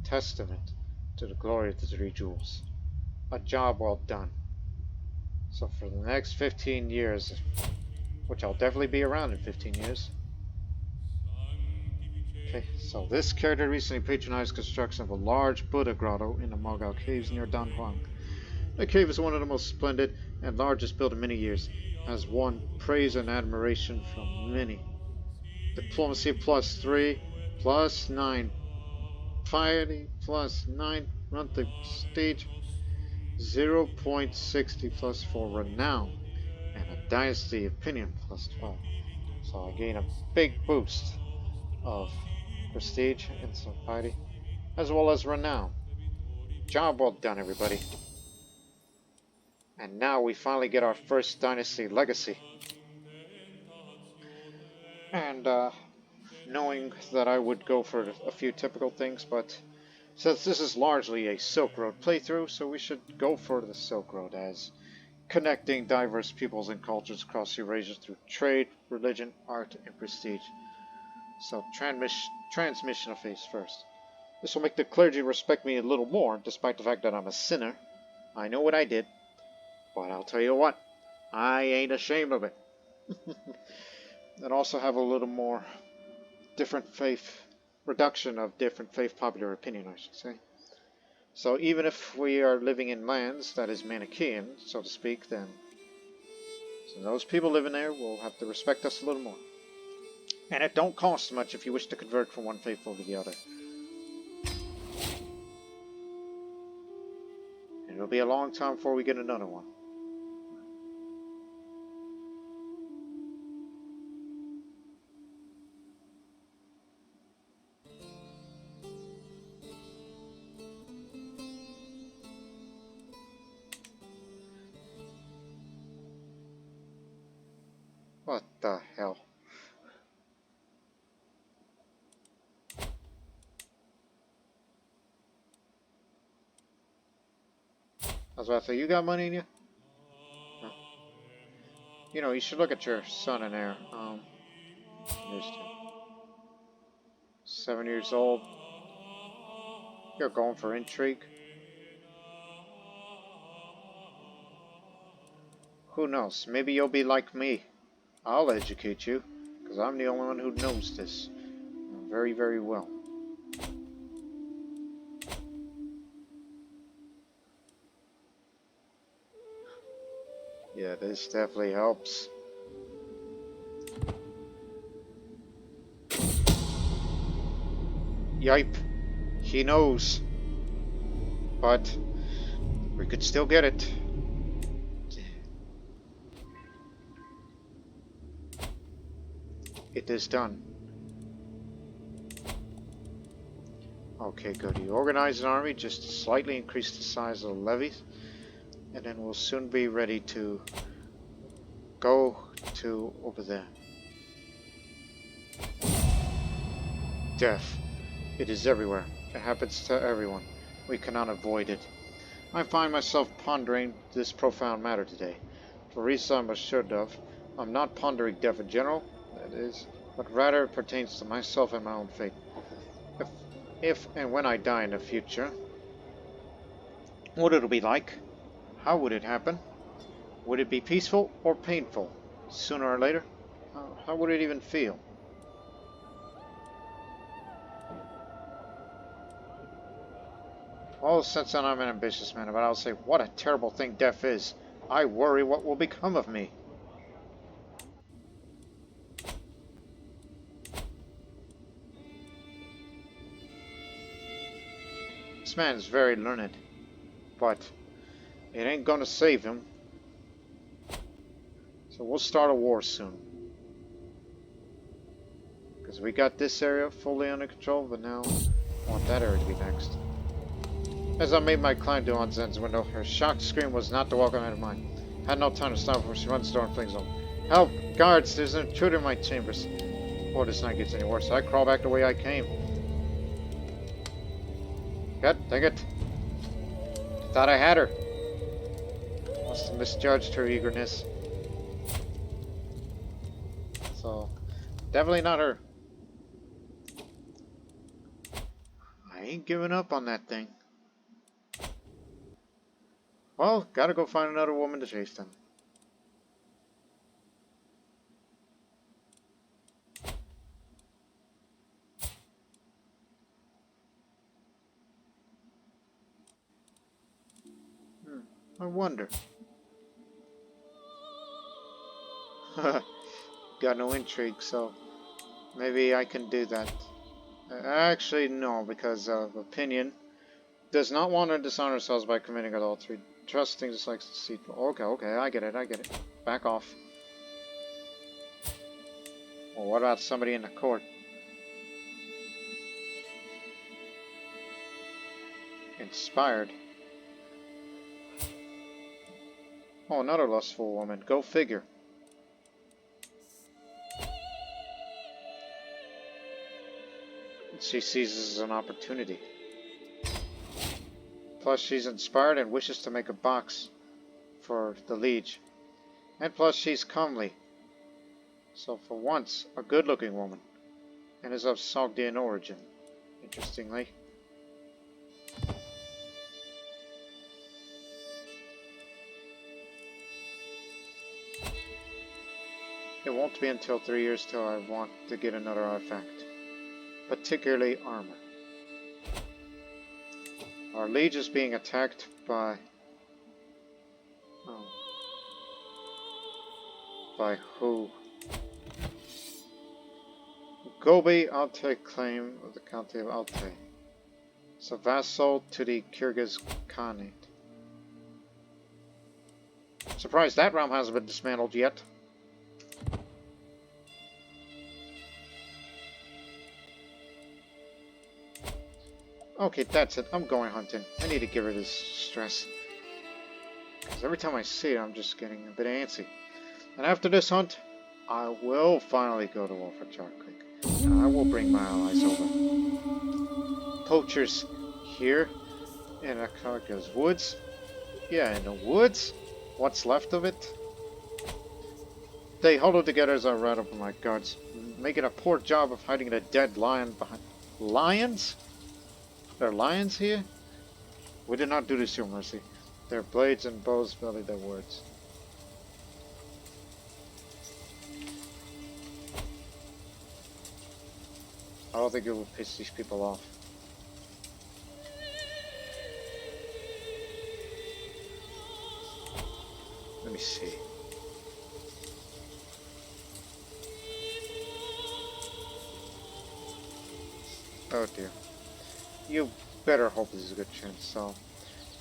Testament to the glory of the three jewels. A job well done. So for the next 15 years, which I'll definitely be around in 15 years. Okay, so this character recently patronized construction of a large Buddha grotto in the Mogao Caves near Dunhuang. The cave is one of the most splendid and largest built in many years, has won praise and admiration from many. Diplomacy +3, +9, piety +9, monthly prestige 0.60 +4 renown, and a dynasty opinion +12. So I gain a big boost of prestige and some piety, as well as renown. Job well done, everybody. And now we finally get our first dynasty legacy. And knowing that I would go for a few typical things, but since this is largely a Silk Road playthrough, so we should go for the Silk Road as connecting diverse peoples and cultures across Eurasia through trade, religion, art, and prestige. So transmission of faith first. This will make the clergy respect me a little more, despite the fact that I'm a sinner. I know what I did, but I'll tell you what, I ain't ashamed of it. And also have a little more different faith, reduction of different faith popular opinion, I should say. So even if we are living in lands that is Manichaean, so to speak, then so those people living there will have to respect us a little more. And it don't cost much if you wish to convert from one faith over the other. And it'll be a long time before we get another one. What the hell? I was about to say, you got money in you? No. You know, you should look at your son and heir. There's two. 7 years old. You're going for intrigue. Who knows? Maybe you'll be like me. I'll educate you, because I'm the only one who knows this very, very well. Yeah, this definitely helps. Yipe. He knows. But we could still get it. It is done. Okay, good. You organize an army just to slightly increase the size of the levies, and then we'll soon be ready to go to over there. Death. It is everywhere. It happens to everyone. We cannot avoid it. I find myself pondering this profound matter today. For reasons I should have, I'm not pondering death in general, that is, but rather it pertains to myself and my own fate. If and when I die in the future, what it'll be like? How would it happen? Would it be peaceful or painful? Sooner or later? How would it even feel? Well, since then I'm an ambitious man, but I'll say what a terrible thing death is. I worry what will become of me. This man is very learned, but it ain't gonna save him. So we'll start a war soon. Because we got this area fully under control, but now I want that area to be next. As I made my climb to Onzen's window, her shocked scream was not the welcome out of mine. I had no time to stop before she runs the door and flings open. Help! Guards! There's an intruder in my chambers. Before this night gets any worse, I crawl back the way I came. God dang it. Thought I had her. Must have misjudged her eagerness. So, Definitely not her. I ain't giving up on that thing. Well, gotta go find another woman to chase them. I wonder. Got no intrigue, so maybe I can do that. Actually, no, because of opinion. Does not want to dishonor ourselves by committing adultery. Trusting just likes to see. Okay, okay, I get it. Back off. Well, what about somebody in the court? Inspired. Oh, another lustful woman. Go figure. She sees this as an opportunity. Plus, she's inspired and wishes to make a box for the liege. And plus, she's comely. So, for once, a good-looking woman. And is of Sogdian origin, interestingly. It won't be until 3 years till I want to get another artifact. Particularly armor. Our liege is being attacked by... Oh. By who? Gobi Alte claim of the county of Alte. It's a vassal to the Kyrgyz Khanate. Surprised that realm hasn't been dismantled yet. Okay, that's it. I'm going hunting. I need to get rid of this stress. Because every time I see it, I'm just getting a bit antsy. And after this hunt, I will finally go to war for Charclick. And I will bring my allies over. Poachers here in Akarka's woods. Yeah, in the woods? What's left of it? They huddle together as I ride up on my guards, making a poor job of hiding the dead lion behind... Lions? There are lions here? We did not do this, Your Mercy. Their blades and bows belly their words. I don't think it will piss these people off. Let me see. Oh dear. You better hope this is a good chance. So,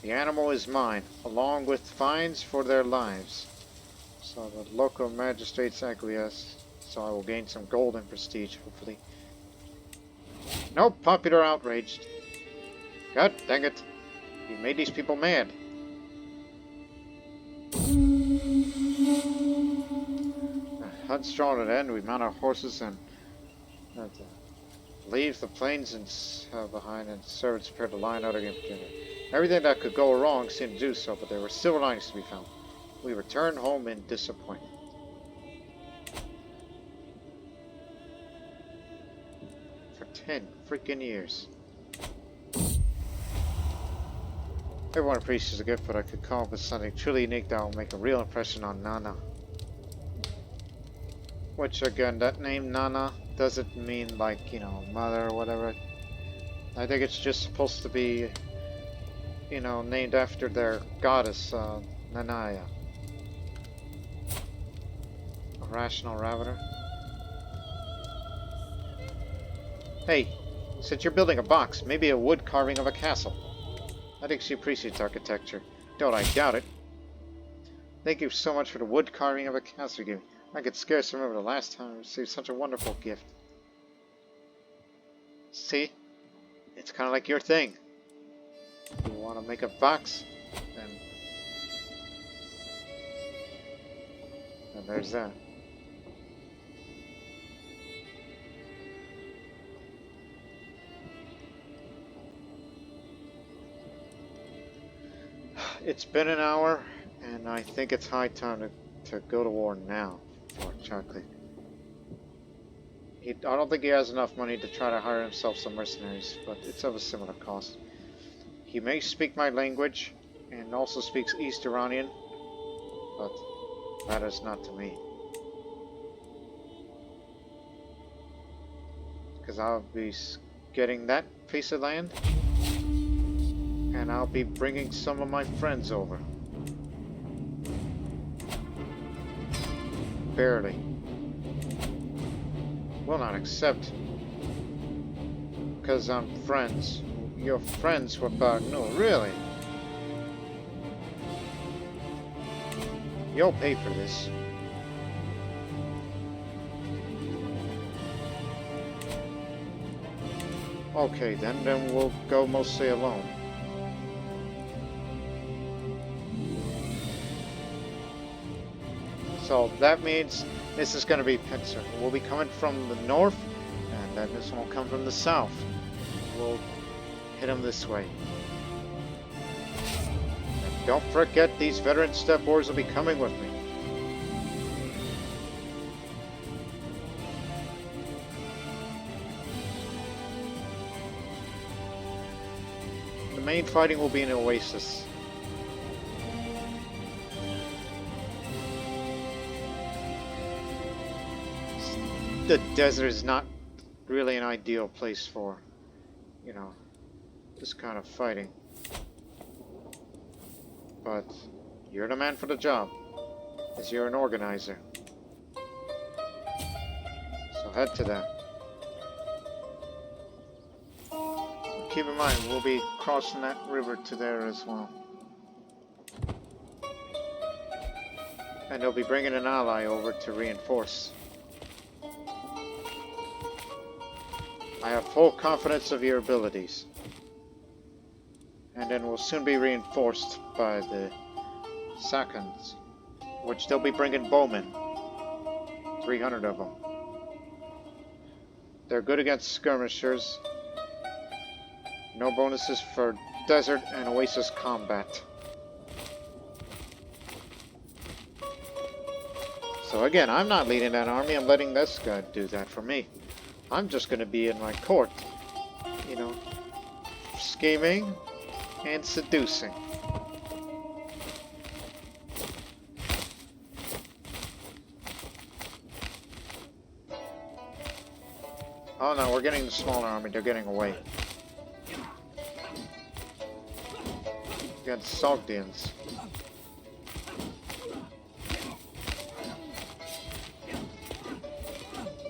the animal is mine, along with fines for their lives. So the local magistrates acquiesce, so I will gain some gold and prestige, hopefully. Nope, popular outraged. God dang it. You made these people mad. Hunt's drawn at end, we mount our horses and leave the plains and behind, and servants prepare to line out again for dinner. Everything that could go wrong seemed to do so, but there were silver linings to be found. We returned home in disappointment. For 10 freaking years. Everyone appreciates the gift, but I could come up with something truly unique that will make a real impression on Nana. Which, again, that name Nana doesn't mean like, you know, mother or whatever. I think it's just supposed to be, you know, named after their goddess, Nanaya. A rational rabbiter. Hey, since you're building a box, maybe a wood carving of a castle. I think she appreciates architecture. Don't I doubt it. Thank you so much for the wood carving of a castle you gave me. I could scarce remember the last time I received such a wonderful gift. See? It's kind of like your thing. You want to make a box? Then there's that. It's been an hour, and I think it's high time to go to war now for Chocolate. I don't think he has enough money to try to hire himself some mercenaries, but it's of a similar cost. He may speak my language, and also speaks East Iranian, but matters not to me. Because I'll be getting that piece of land, and I'll be bringing some of my friends over. Barely. Will not accept. Because I'm friends. You're friends with Bagno, really? You'll pay for this. Okay, then we'll go mostly alone. So that means this is going to be pincer. We'll be coming from the north, and then this one will come from the south. We'll hit him this way. And don't forget, these veteran step wars will be coming with me. The main fighting will be in Oasis. The desert is not really an ideal place for, you know, this kind of fighting. But you're the man for the job, as you're an organizer. So head to that. Keep in mind, we'll be crossing that river to there as well. And they'll be bringing an ally over to reinforce. I have full confidence of your abilities. And then we'll soon be reinforced by the Sakans, which they'll be bringing bowmen. 300 of them. They're good against skirmishers. No bonuses for desert and oasis combat. So again, I'm not leading that army, I'm letting this guy do that for me. I'm just going to be in my court, you know, scheming and seducing. Oh no, we're getting the smaller army, they're getting away. Against Sogdians.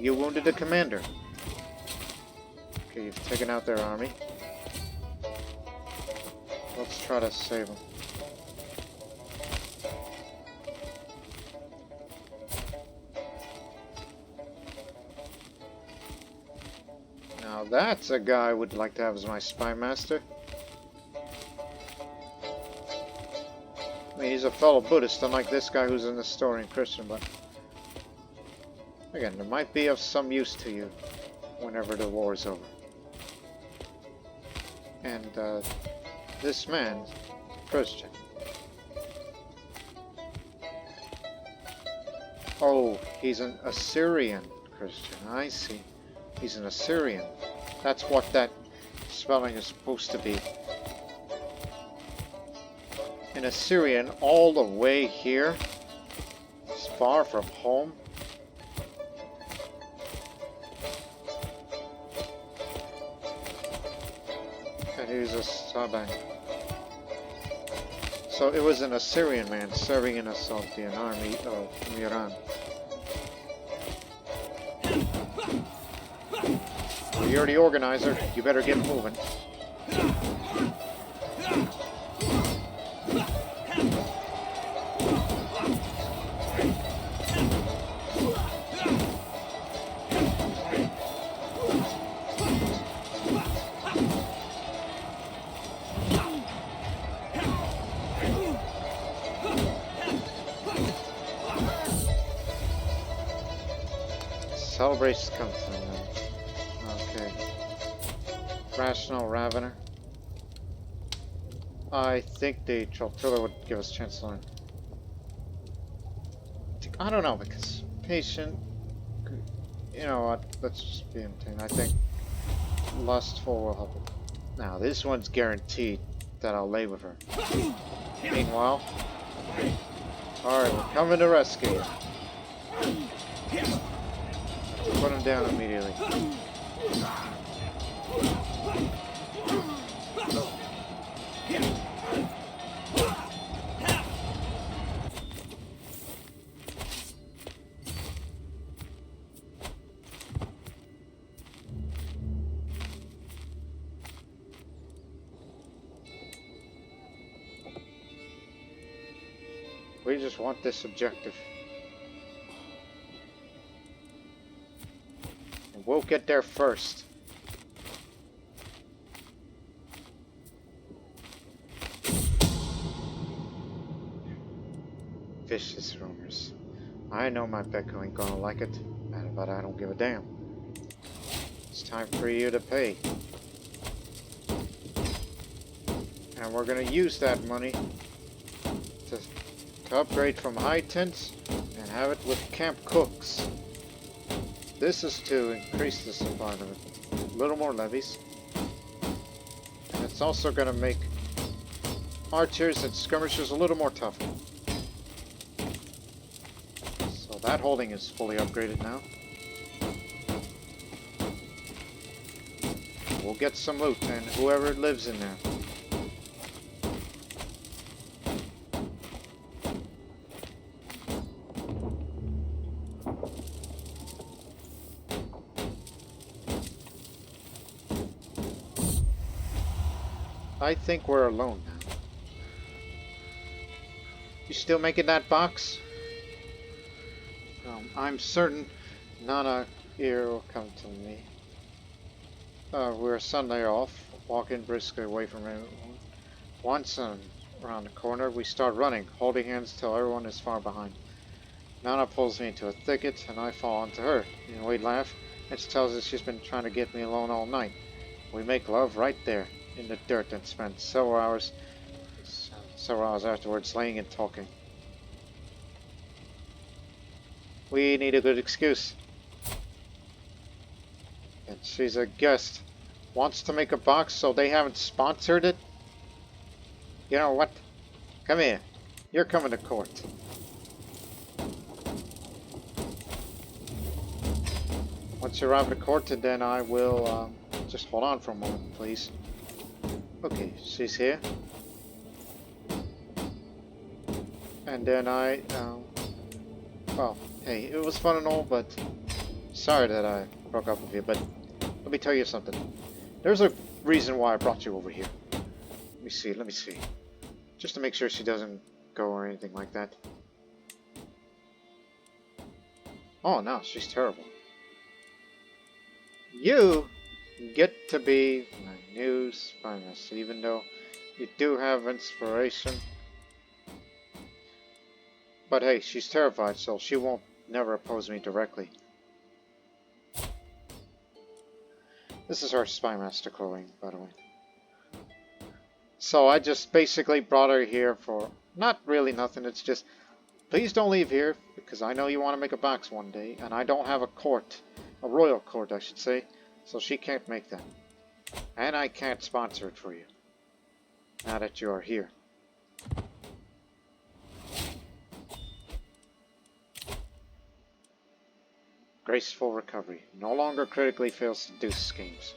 You wounded the commander. Okay, you've taken out their army. Let's try to save them. Now that's a guy I would like to have as my spy master. I mean, he's a fellow Buddhist, unlike this guy who's an historian Christian, but again, it might be of some use to you whenever the war is over. And this man, Christian. Oh, he's an Assyrian Christian. I see. He's an Assyrian. That's what that spelling is supposed to be. An Assyrian all the way here? It's far from home. And he's a Sabang. So it was an Assyrian man serving in a Sogdian army of Iran. Well, you're the organizer, you better get moving. Celebrations come from them. Okay. Rational Ravener. I think the Trolltiller would give us a chance to learn. I don't know, because patient You know what? Let's just be entertained. I think lustful will help it. Now, this one's guaranteed that I'll lay with her. Meanwhile, alright, we're coming to rescue you. Put him down immediately. We just want this objective. And we'll get there first. Vicious rumors. I know my Becco ain't gonna like it, but I don't give a damn. It's time for you to pay. And we're gonna use that money to upgrade from high tents and have it with camp cooks. This is to increase the supply of a little more levies. And it's also going to make archers and skirmishers a little more tough. So that holding is fully upgraded now. We'll get some loot and whoever lives in there. I think we're alone now. You still making that box? I'm certain Nana here will come to me. We're Sunday off, walking briskly away from everyone. Once around the corner, we start running, holding hands till everyone is far behind. Nana pulls me into a thicket, and I fall onto her. And we laugh, and she tells us she's been trying to get me alone all night. We make love right there in the dirt and spend several hours afterwards laying and talking. We need a good excuse. And she's a guest. Wants to make a box so they haven't sponsored it? You know what? Come here. You're coming to court. Once you arrive at court, and then I will, just hold on for a moment, please. Okay, she's here. And then well, hey, it was fun and all, but sorry that I broke up with you, but let me tell you something. There's a reason why I brought you over here. Let me see. Just to make sure she doesn't go or anything like that. Oh no, she's terrible. You get to be my new spy master, even though you do have inspiration. But hey, she's terrified, so she won't never oppose me directly. This is our spy master, Kroränian, by the way. So I just basically brought her here for not really nothing. It's just, please don't leave here, because I know you want to make a box one day, and I don't have a court, a royal court, I should say. So she can't make that. And I can't sponsor it for you. Now that you are here. Graceful recovery. No longer critically fails seduce schemes.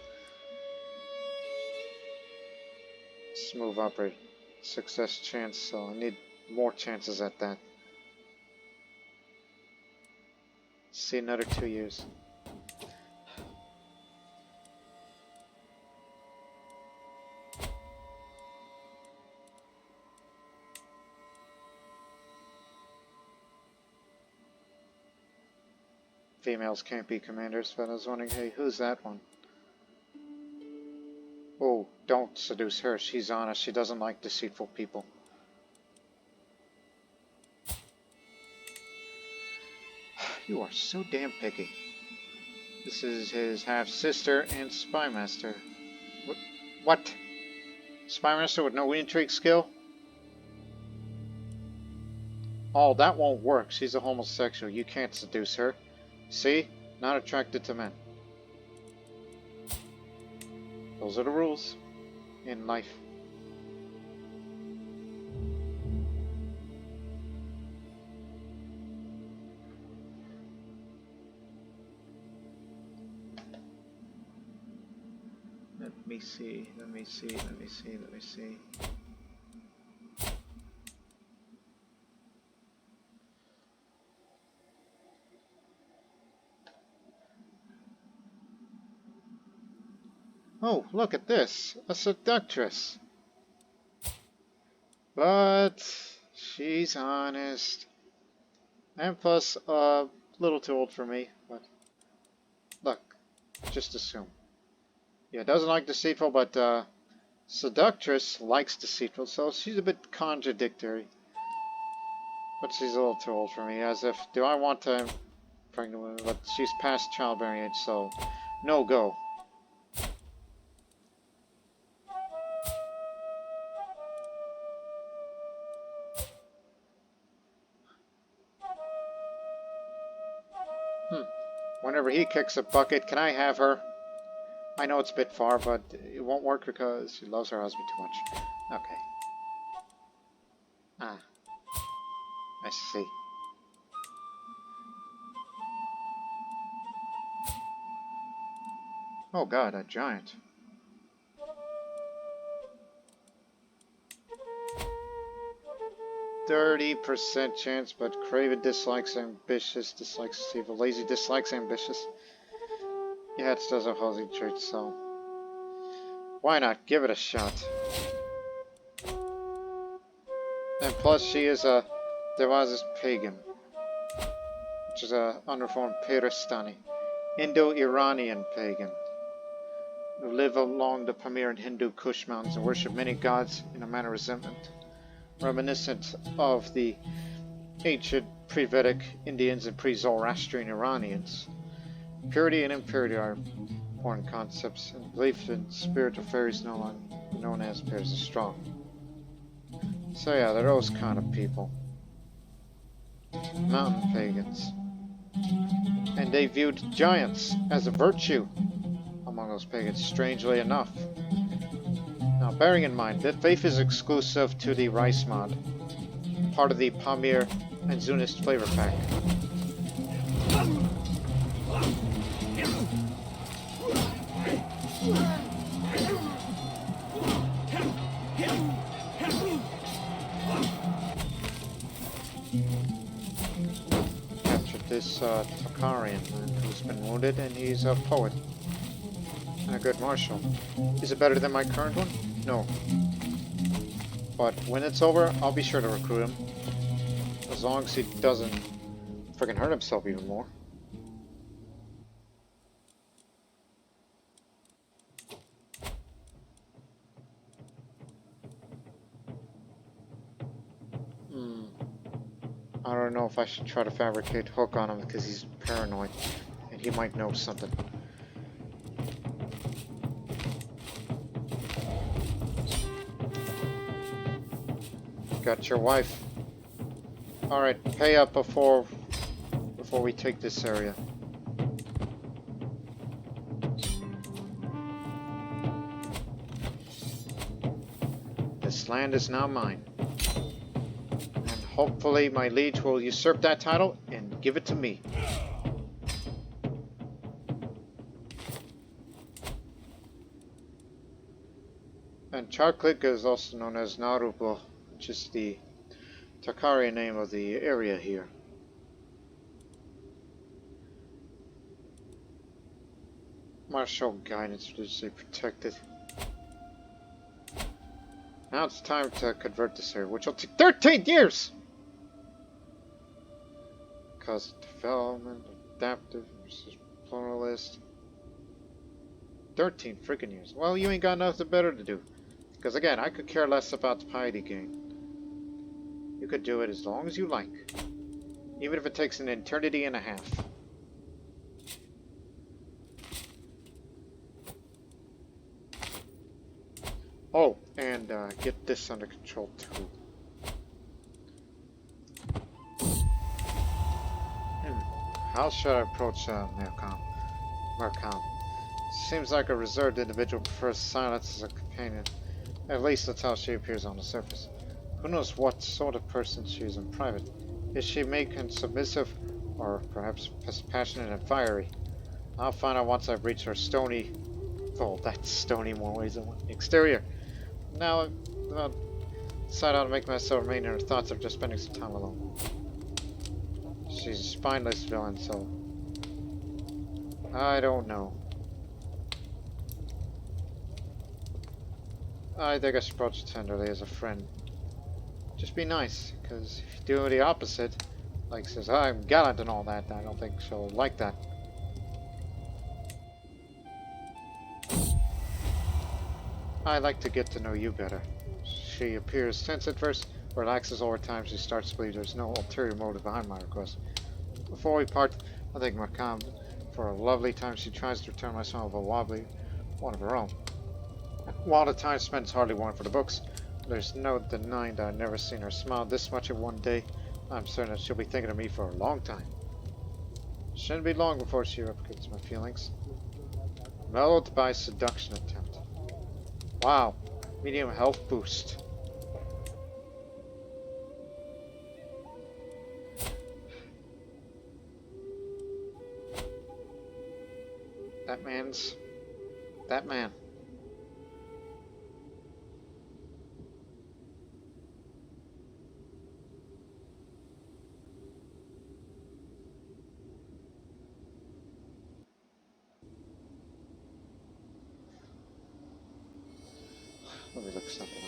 Smooth operate. Success chance, so I need more chances at that. See another 2 years. Females can't be commanders, but I was wondering, hey, who's that one? Oh, don't seduce her. She's honest. She doesn't like deceitful people. You are so damn picky. This is his half-sister and spy master. What? Spy master with no intrigue skill? Oh, that won't work. She's a homosexual. You can't seduce her. See? Not attracted to men. Those are the rules in life. Let me see. Oh, look at this. A seductress. But she's honest. And plus, a little too old for me. But look, just assume. Yeah, doesn't like deceitful, but seductress likes deceitful, so she's a bit contradictory. But she's a little too old for me, as if, do I want to pregnant women? But she's past childbearing age, so no go. Whenever he kicks a bucket, can I have her? I know it's a bit far, but it won't work because she loves her husband too much. Okay. Ah. I see. Oh god, a giant. %30 chance, but Craven dislikes ambitious, dislikes evil, lazy dislikes ambitious. Yeah, it does have housing traits, so why not? Give it a shot. And plus, she is a Devaz's pagan, which is a unreformed Peristani, Indo-Iranian pagan, who live along the Pamir and Hindu Kush mountains and worship many gods in a manner reminiscent of the ancient pre-Vedic Indians and pre-Zoroastrian Iranians. Purity and impurity are important concepts, and belief in spirit of fairies known as pairs is strong. So yeah, they're those kind of people. Mountain pagans. And they viewed giants as a virtue among those pagans, strangely enough. Now, bearing in mind that faith is exclusive to the rice mod, part of the Pamir and Zunist flavor pack. Captured this Tocharian man who's been wounded, and he's a poet and a good marshal. Is it better than my current one? No. But when it's over, I'll be sure to recruit him. As long as he doesn't freaking hurt himself even more. I don't know if I should try to fabricate hook on him because he's paranoid and he might know something. Got your wife. Alright, pay up before we take this area. This land is now mine. And hopefully my liege will usurp that title and give it to me. And Charklik is also known as Narupo, which is the Tocharian name of the area here. Martial guidance religiously protected. Now it's time to convert this area, which will take 13 years! Cause development, adaptive versus pluralist. 13 freaking years. Well, you ain't got nothing better to do. Because again, I could care less about the piety game. You could do it as long as you like. Even if it takes an eternity and a half. Oh, and get this under control too. how should I approach Markham? Seems like a reserved individual prefers silence as a companion, at least that's how she appears on the surface. Who knows what sort of person she is in private? Is she meek and submissive, or perhaps passionate and fiery? I'll find out once I've reached her stony... Oh, that's stony more ways than one. Exterior. Now, I'll decide how to make myself remain in her thoughts of just spending some time alone. She's a spineless villain, so... I don't know. I think I should approach her tenderly as a friend. Just be nice, because if you do the opposite, like says, I'm gallant and all that, I don't think she'll like that. I'd like to get to know you better. She appears tense at first, relaxes over time. She starts to believe there's no ulterior motive behind my request. Before we part, I thank Markham for a lovely time. She tries to return my smile with a wobbly one of her own. While the time spent is hardly one for the books, there's no denying that I've never seen her smile this much in one day. I'm certain that she'll be thinking of me for a long time. Shouldn't be long before she replicates my feelings. Mellowed by seduction attempt. Wow, medium health boost. That man. Let me look something up.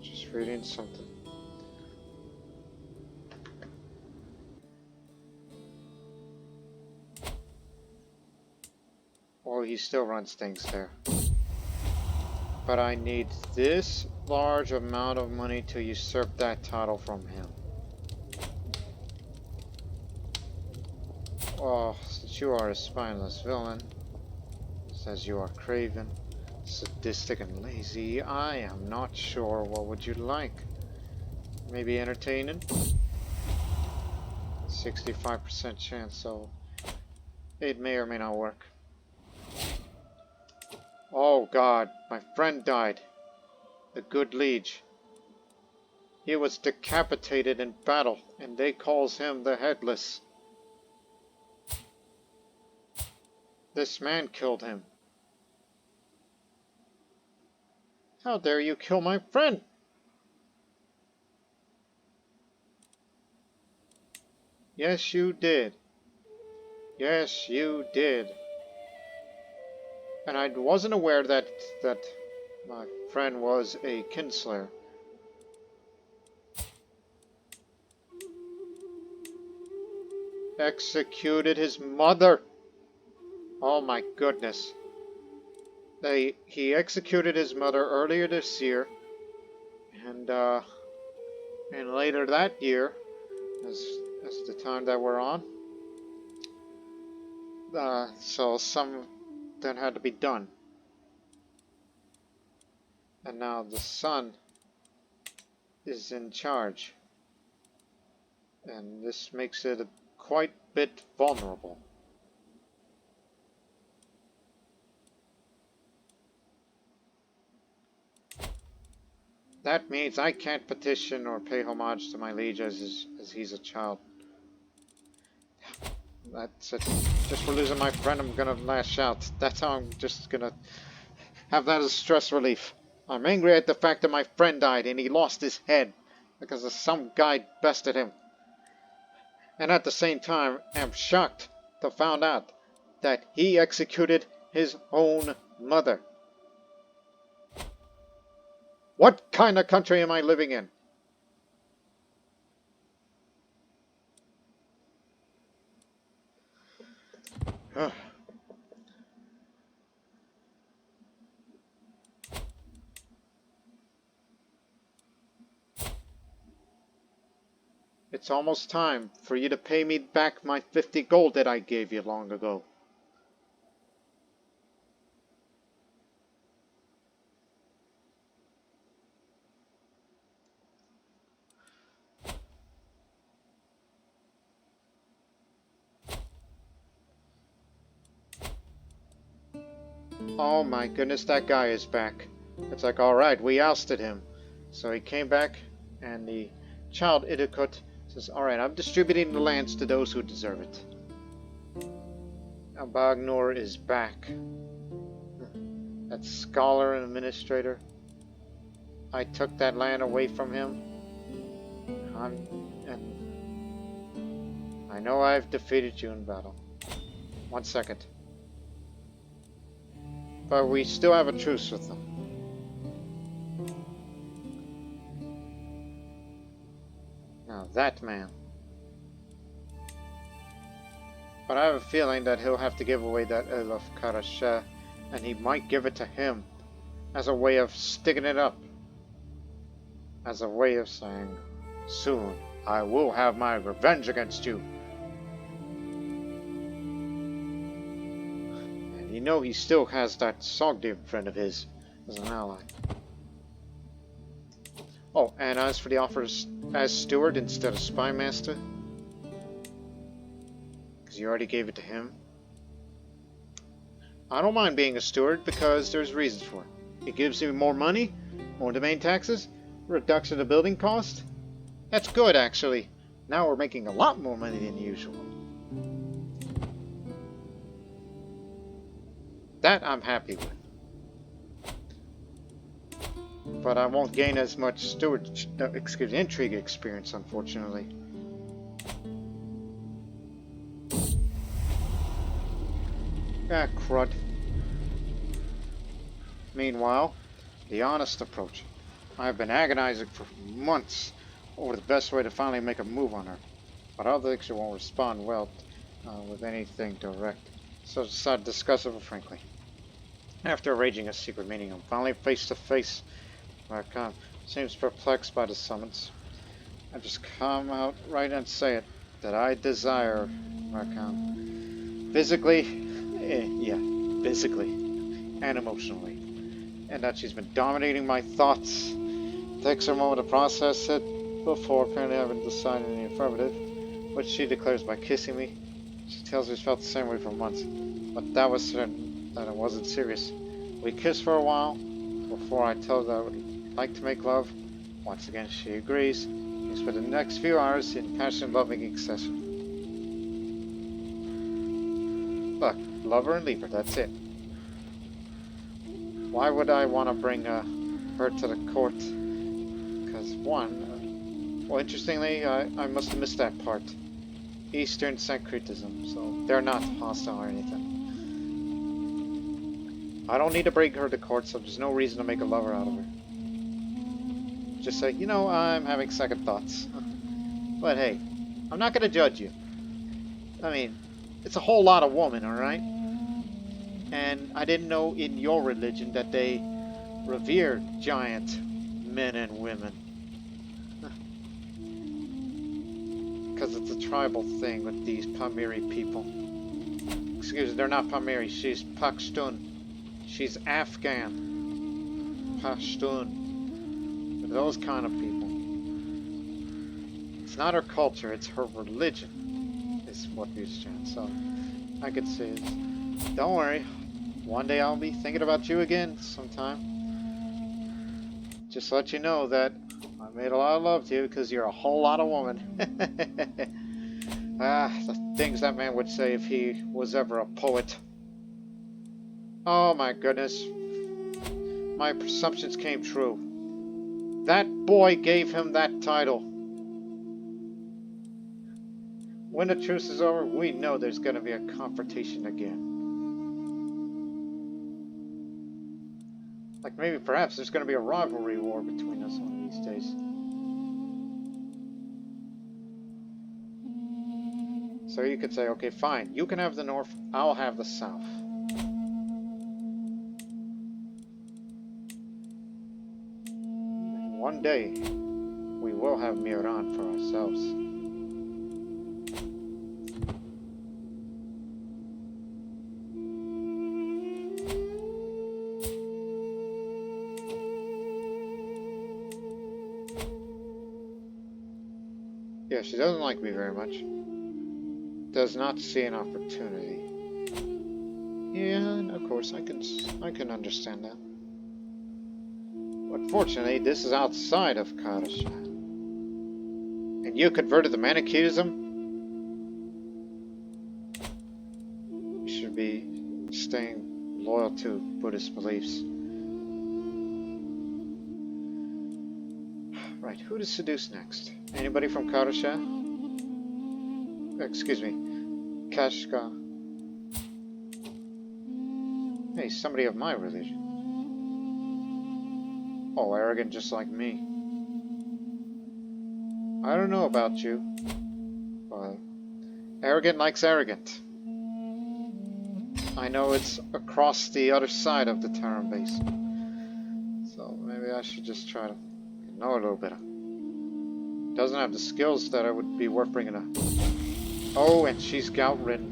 Just reading something. Well, he still runs things there. But I need this large amount of money to usurp that title from him. Oh, since you are a spineless villain, says you are craven, sadistic and lazy, I am not sure what would you like. Maybe entertaining? 65% chance, so it may or may not work. Oh God, my friend died. The good liege. He was decapitated in battle, and they calls him the Headless. This man killed him. How dare you kill my friend? Yes, you did. Yes, you did. And I wasn't aware that my friend was a kinslayer. Executed his mother. Oh my goodness. He executed his mother earlier this year, and later that year, as the time that we're on, so something had to be done, and now the son is in charge, and this makes it a quite bit vulnerable. That means I can't petition or pay homage to my liege as he's a child. That's it. Just for losing my friend, I'm gonna lash out. That's how I'm just gonna have that as stress relief. I'm angry at the fact that my friend died and he lost his head because of some guy bested him. And at the same time, I'm shocked to find out that he executed his own mother. What kind of country am I living in? It's almost time for you to pay me back my 50 gold that I gave you long ago. Oh my goodness, that guy is back. It's like, alright, we ousted him. So he came back, and the child Ytarimypoy says, alright, I'm distributing the lands to those who deserve it. Now Bagnor is back. That scholar and administrator. I took that land away from him. And I know I've defeated you in battle. 1 second. But we still have a truce with them. Now that man. But I have a feeling that he'll have to give away that Earl of Karasha, and he might give it to him as a way of sticking it up. As a way of saying, soon I will have my revenge against you. And you know he still has that Sogdiv friend of his as an ally. Oh, and as for the offers as steward instead of spy master, because you already gave it to him. I don't mind being a steward because there's reasons for it. It gives you more money, more domain taxes, reduction of building cost. That's good, actually. Now we're making a lot more money than usual. That I'm happy with. But I won't gain as much intrigue experience, unfortunately. Ah, crud. Meanwhile, the honest approach. I've been agonizing for months over the best way to finally make a move on her. But I think she won't respond well with anything direct. So I decided to discuss it frankly. After arranging a secret meeting, I'm finally face to face. Rakan seems perplexed by the summons. I just come out right and say it, that I desire Rakan. Physically, physically and emotionally. And that she's been dominating my thoughts. It takes her a moment to process it before apparently I haven't decided in the affirmative, which she declares by kissing me. She tells me she's felt the same way for months, but that was certain that it wasn't serious. We kissed for a while before I told her I would like to make love. Once again, she agrees. We spent the next few hours in passionate loving excess. Look, love her and leave her, that's it. Why would I want to bring her to the court? Because one, well, interestingly, I must have missed that part. Eastern syncretism, so they're not hostile or anything. I don't need to bring her to court, so there's no reason to make a lover out of her. Just say, you know, I'm having second thoughts. But hey, I'm not going to judge you. I mean, it's a whole lot of women, alright? And I didn't know in your religion that they revere giant men and women. Because it's a tribal thing with these Pamiri people. Excuse me, they're not Pamiri, she's Pashtun. She's Afghan. Pashtun. Those kind of people. It's not her culture, it's her religion. Is what we chant. So I could say is, don't worry. One day I'll be thinking about you again sometime. Just to let you know that I made a lot of love to you because you're a whole lot of woman. The things that man would say if he was ever a poet. Oh my goodness. My presumptions came true. That boy gave him that title. When the truce is over, we know there's going to be a confrontation again. Like maybe perhaps there's going to be a rivalry war between us one of these days. So you could say, okay, fine, you can have the north, I'll have the south. One day, we will have Miran for ourselves. Yeah, she doesn't like me very much. Does not see an opportunity. Yeah, and of course I can understand that. Unfortunately, this is outside of Karasha. And you converted to Manichaeism? You should be staying loyal to Buddhist beliefs. Right, who to seduce next? Anybody from Karasha? Excuse me, Kashka. Hey, somebody of my religion. Oh, arrogant just like me. I don't know about you, but arrogant likes arrogant. I know it's across the other side of the Taran Basin. So maybe I should just try to know a little bit. Doesn't have the skills that I would be worth bringing up. Oh, and she's gout-ridden.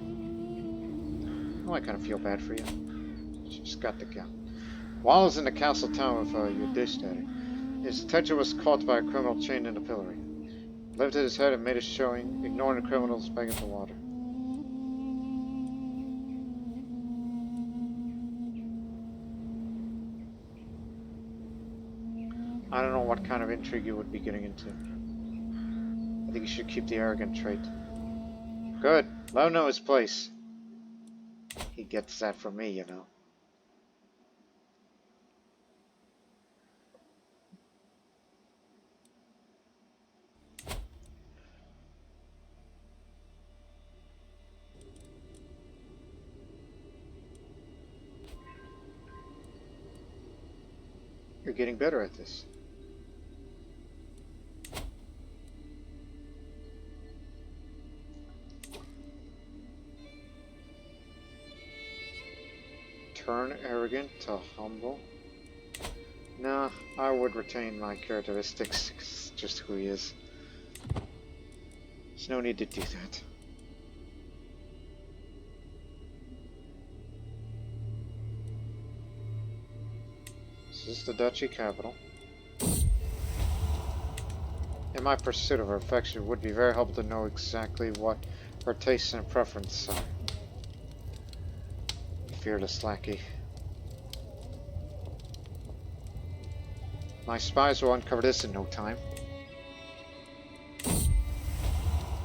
Oh, I kind of feel bad for you. She's got the gout. While I was in the castle town with Yudhishthira, his attention was caught by a criminal chained in a pillory. He lifted his head and made a showing, ignoring the criminals begging for water. I don't know what kind of intrigue you would be getting into. I think you should keep the arrogant trait. Good. Let him know his place. He gets that from me, you know. You're getting better at this. Turn arrogant to humble. Nah, I would retain my characteristics. It's just who he is. There's no need to do that. This is the duchy capital. In my pursuit of her affection, it would be very helpful to know exactly what her tastes and preferences are. Fearless lackey. My spies will uncover this in no time. This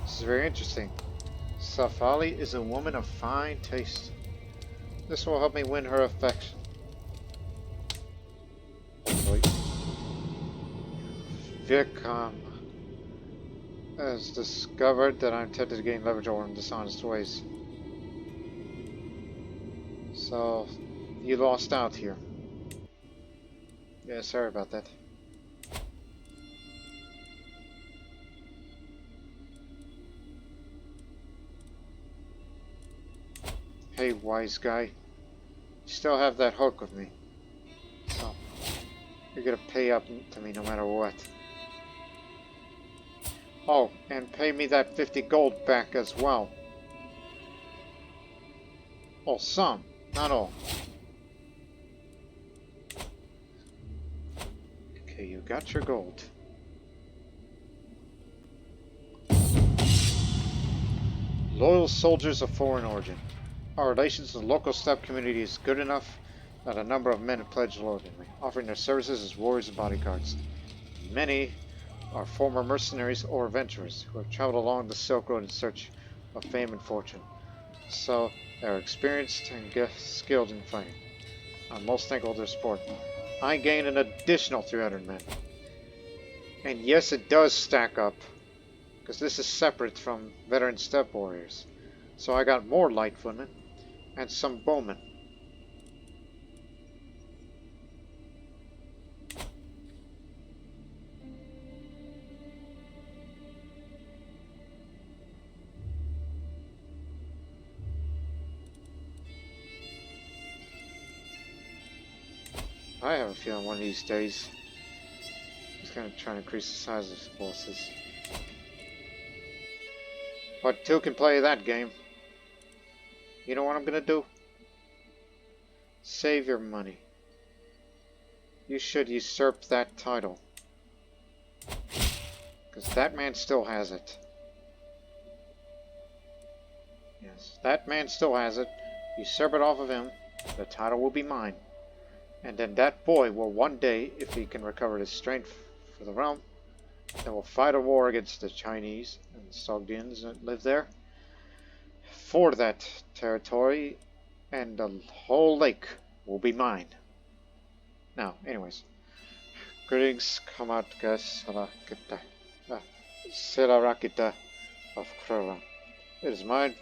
is very interesting. Safali is a woman of fine taste. This will help me win her affection. Vikram has discovered that I'm tempted to gain leverage over in dishonest ways. So, you lost out here. Yeah, sorry about that. Hey, wise guy. You still have that hook with me. So, you're gonna pay up to me no matter what. Oh, and pay me that 50 gold back as well. Oh, some, not all. Okay, you got your gold. Loyal soldiers of foreign origin. Our relations to the local steppe community is good enough that a number of men have pledged loyalty to me, offering their services as warriors and bodyguards. Many are former mercenaries or adventurers who have traveled along the Silk Road in search of fame and fortune. So, they are experienced and skilled in fighting. I'm most thankful for their support. I gained an additional 300 men. And yes, it does stack up, because this is separate from veteran steppe warriors. So I got more light footmen and some bowmen. I have a feeling one of these days he's going to try and increase the size of his forces. But two can play that game. You know what I'm going to do? Save your money. You should usurp that title. Because that man still has it. that man still has it, usurp it off of him, the title will be mine. And then that boy will one day, if he can recover his strength for the realm, then will fight a war against the Chinese and the Sogdians that live there for that territory, and the whole lake will be mine. Now, anyways, greetings, Kamat Silarakite of Kroränian. It is my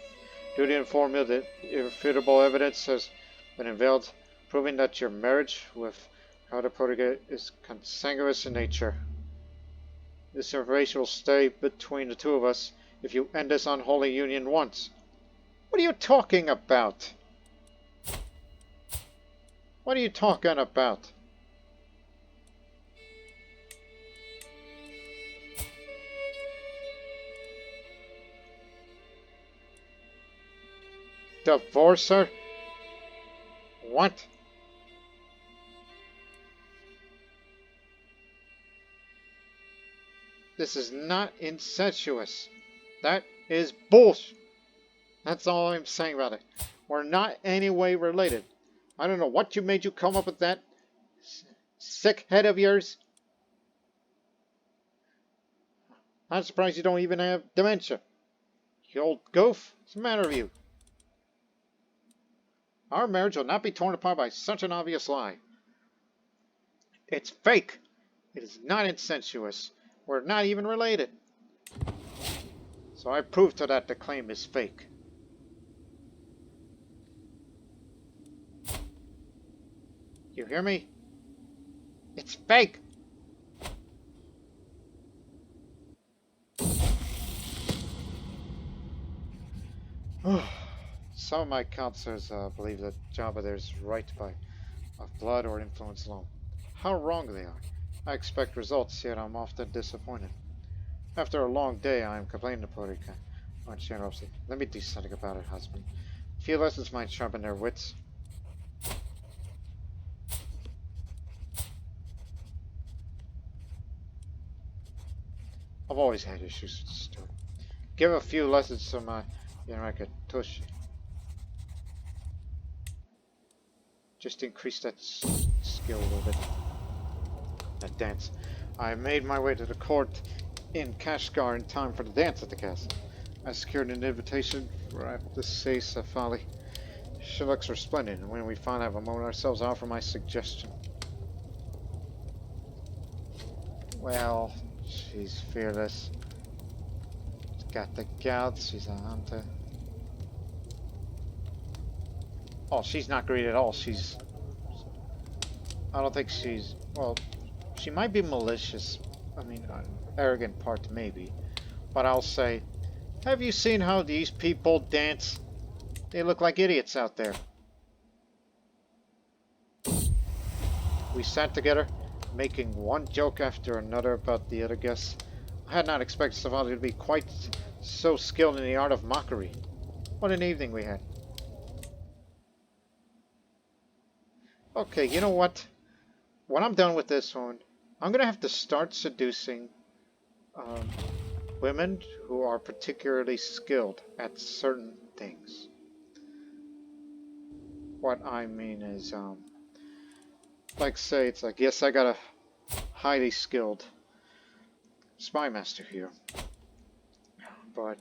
duty to inform you that irrefutable evidence has been unveiled, proving that your marriage with Ytarimypoy is consanguineous in nature. This information will stay between the two of us if you end this unholy union once. What are you talking about? What are you talking about? Divorce her? What? This is not incestuous. That is bullshit. That's all I'm saying about it. We're not any way related. I don't know what made you come up with that sick head of yours. I'm surprised you don't even have dementia. You old goof. What's the matter with you? Our marriage will not be torn apart by such an obvious lie. It's fake. It is not incestuous. We're not even related. So I proved to that the claim is fake. You hear me? It's fake! Some of my counselors believe that Jabba there is right by of blood or influence alone. How wrong they are. I expect results, yet I'm often disappointed. After a long day, I am complaining to Porika. Let me do something about it, husband. A few lessons might sharpen their wits. I've always had issues with Stuart. Give a few lessons to my Ytarimypoy. Just increase that skill a little bit. That dance. I made my way to the court in Kashgar in time for the dance at the castle. I secured an invitation for I have to say Safali. She looks resplendent, and when we finally have a moment ourselves, I offer my suggestion. Well, she's fearless. She's got the gout, she's a hunter. Oh, she's not great at all. I don't think she's... Well, she might be malicious. I mean, arrogant part maybe. But I'll say, have you seen how these people dance? They look like idiots out there. We sat together, making one joke after another about the other guests. I had not expected Savali to be quite so skilled in the art of mockery. What an evening we had. Okay, you know what? When I'm done with this one, I'm going to have to start seducing women who are particularly skilled at certain things. What I mean is, like say, it's like, yes, I got a highly skilled spy master here, but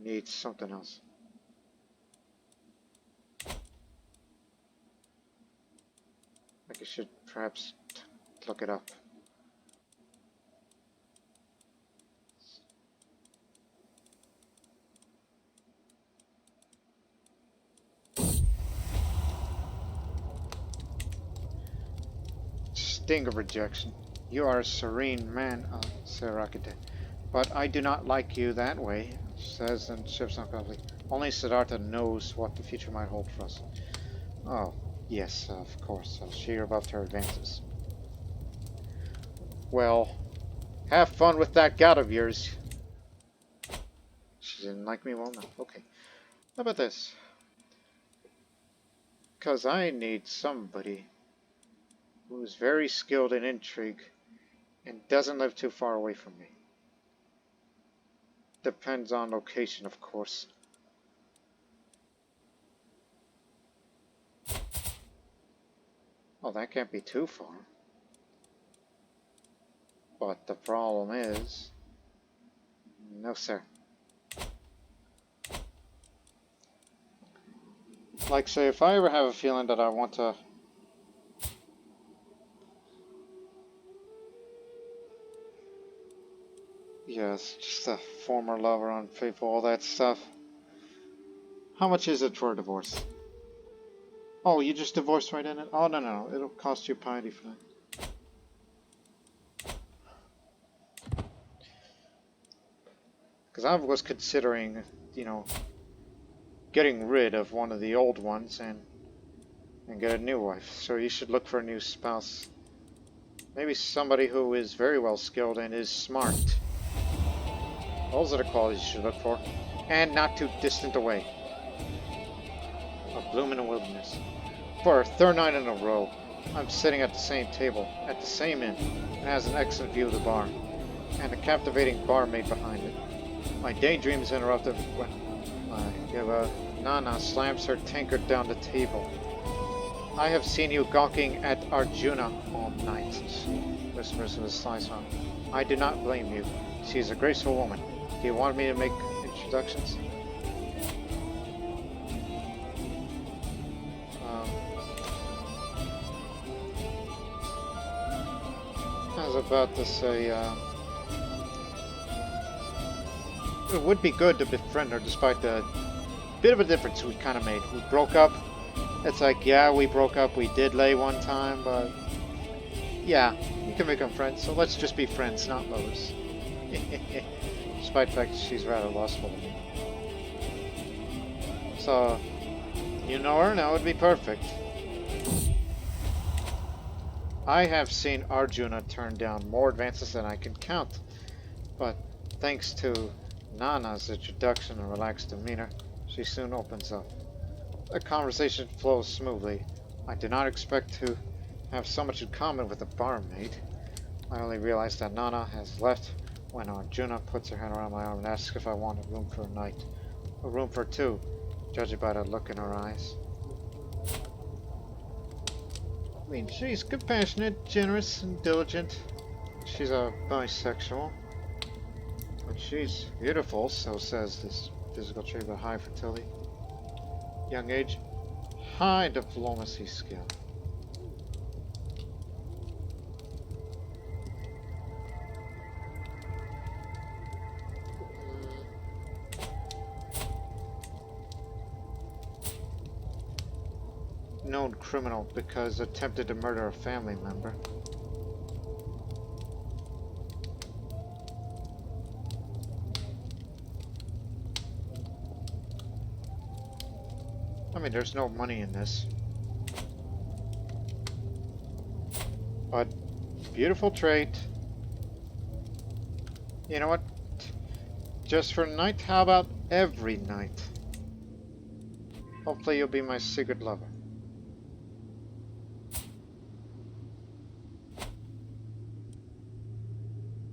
I need something else. Like I should perhaps look it up. Sting of rejection. You are a serene man, Silarakite, but I do not like you that way, says and shifts uncomfortably. Only Siddhartha knows what the future might hold for us. Oh, yes, of course. I'll share about her advances. Well, have fun with that gout of yours. She didn't like me well enough. Okay. How about this? Because I need somebody who's very skilled in intrigue and doesn't live too far away from me. Depends on location, of course. Oh, that can't be too far. But the problem is... No, sir. Like, say, if I ever have a feeling that I want to... Yes, just a former lover, unfaithful, all that stuff. How much is it for a divorce? Oh, you just divorced right in it? Oh, no. It'll cost you piety for that. Because I was considering, you know, getting rid of one of the old ones and get a new wife. So you should look for a new spouse. Maybe somebody who is very well skilled and is smart. Those are the qualities you should look for. And not too distant away. A bloom in the wilderness. For a third night in a row, I'm sitting at the same table, at the same inn, and has an excellent view of the bar, and a captivating barmaid behind it. My daydream is interrupted when Nana slams her tankard down the table. I have seen you gawking at Arjuna all night, she whispers with a sly smile. I do not blame you. She is a graceful woman. Do you want me to make introductions? I was about to say, it would be good to befriend her despite the bit of a difference we kind of made. We broke up. It's like, yeah, we broke up. We did lay one time, but yeah, you can become friends. So let's just be friends, not lovers. Despite the fact that she's rather lustful to me. So, you know her, now would be perfect. I have seen Arjuna turn down more advances than I can count, but thanks to Nana's introduction and relaxed demeanor, she soon opens up. The conversation flows smoothly. I do not expect to have so much in common with the barmaid. I only realize that Nana has left when Arjuna puts her hand around my arm and asks if I want a room for a night. A room for two, judging by the look in her eyes. I mean, she's compassionate, generous, and diligent. She's a bisexual. But she's beautiful, so says this physical trait with high fertility. Young age, high diplomacy skill. Known criminal because attempted to murder a family member. I mean, there's no money in this. But, beautiful trait. You know what? Just for a night? How about every night? Hopefully you'll be my secret lover.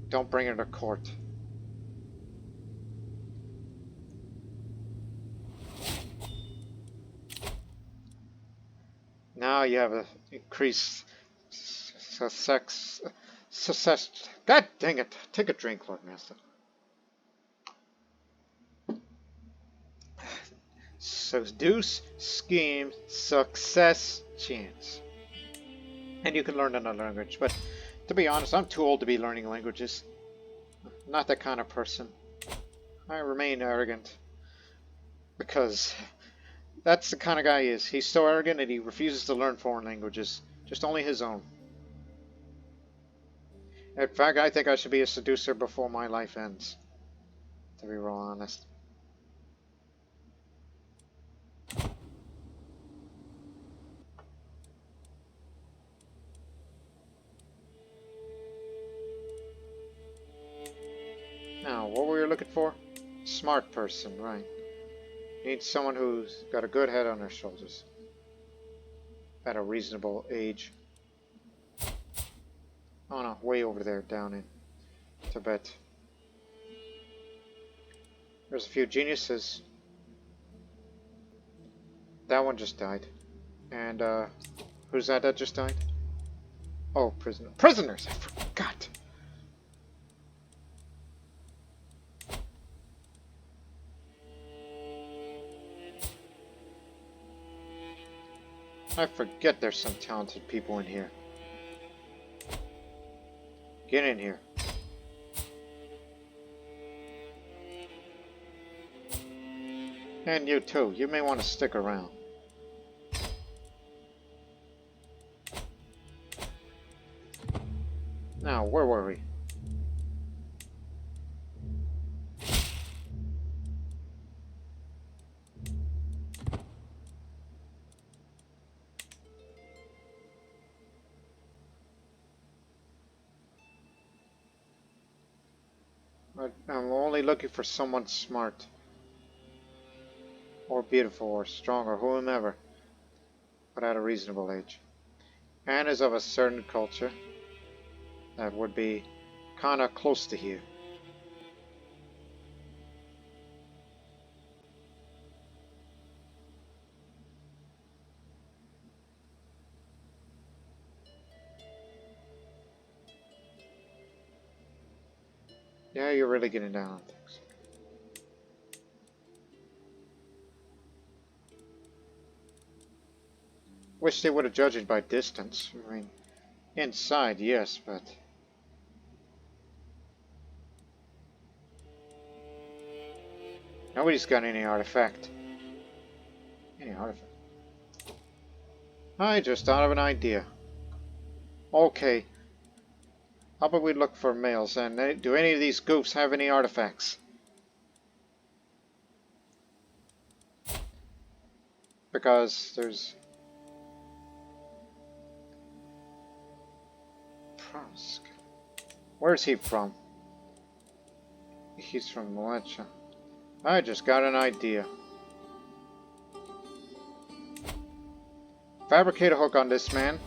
Don't bring her to court. Now you have an increased success. God dang it! Take a drink, Lord Master. Seduce, scheme, success, chance. And you can learn another language, but to be honest, I'm too old to be learning languages. Not that kind of person. I remain arrogant. Because that's the kind of guy he is. He's so arrogant and he refuses to learn foreign languages. Just only his own. In fact, I think I should be a seducer before my life ends. To be real honest. Now, what were you looking for? Smart person, right. Need someone who's got a good head on their shoulders. At a reasonable age. Oh no, way over there, down in Tibet. There's a few geniuses. That one just died. And, Who's that just died? Oh, prisoner. Prisoners! I forgot! I forget there's some talented people in here. Get in here. And you too. You may want to stick around. Now, where were we? I'm only looking for someone smart, or beautiful, or strong, or whomever, but at a reasonable age, and is of a certain culture that would be kinda close to here. Yeah, you're really getting down on things. Wish they would have judged it by distance. I mean, inside, yes, but... Nobody's got any artifact. Any artifact? I just thought of an idea. Okay. How about we look for males, and do any of these goofs have any artifacts? Because there's... Prask. Where's he from? He's from Malacha. I just got an idea. Fabricate a hook on this man.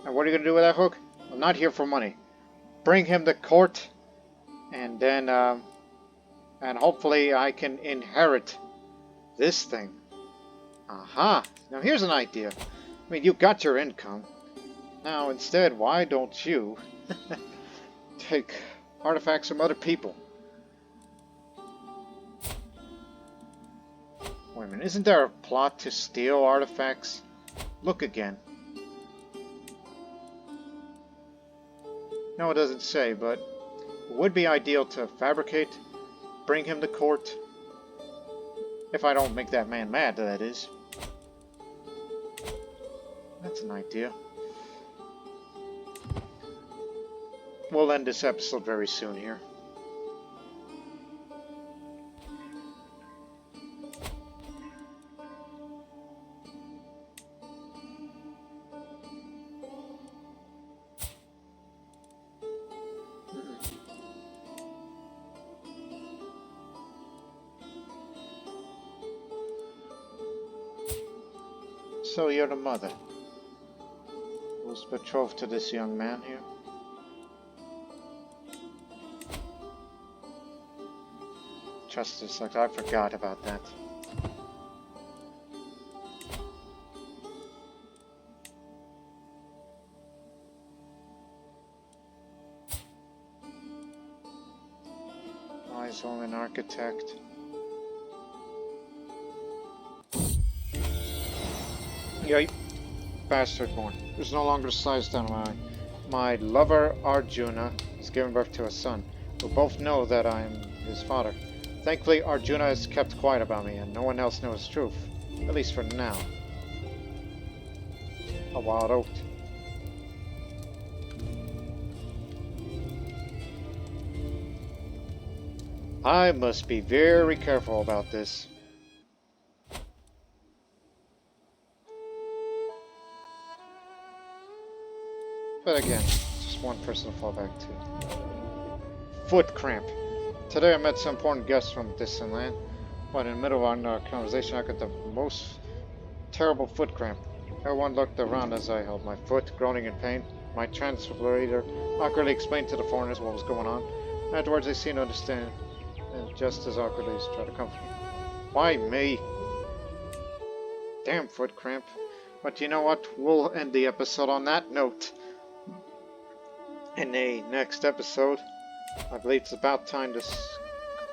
And what are you going to do with that hook? I'm not here for money. Bring him to court, and then, and hopefully I can inherit this thing. Aha! Now here's an idea. I mean, you got your income. Now instead, why don't you take artifacts from other people? Wait a minute, isn't there a plot to steal artifacts? Look again. No, it doesn't say, but it would be ideal to fabricate, bring him to court. If I don't make that man mad, that is. That's an idea. We'll end this episode very soon here. So you're the mother who's betrothed to this young man here? Justice, like I forgot about that. Oh, he's only an architect. Yay. Bastard born. There's no longer size down my lover Arjuna has given birth to a son. We both know that I am his father. Thankfully, Arjuna has kept quiet about me, and no one else knows the truth. At least for now. A wild oat. I must be very careful about this. But again, just one person to fall back to. Foot cramp. Today I met some important guests from distant land, but in the middle of our conversation I got the most terrible foot cramp. Everyone looked around as I held my foot, groaning in pain. My translator awkwardly explained to the foreigners what was going on. Afterwards they seemed to understand, and just as awkwardly tried to comfort me. Why me? Damn foot cramp. But you know what? We'll end the episode on that note. In the next episode, I believe it's about time to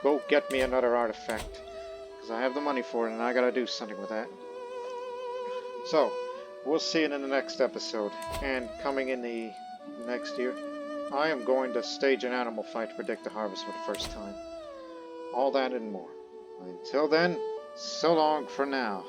go get me another artifact. Because I have the money for it and I gotta do something with that. So, we'll see it in the next episode. And coming in the next year, I am going to stage an animal fight to predict the harvest for the first time. All that and more. Until then, so long for now.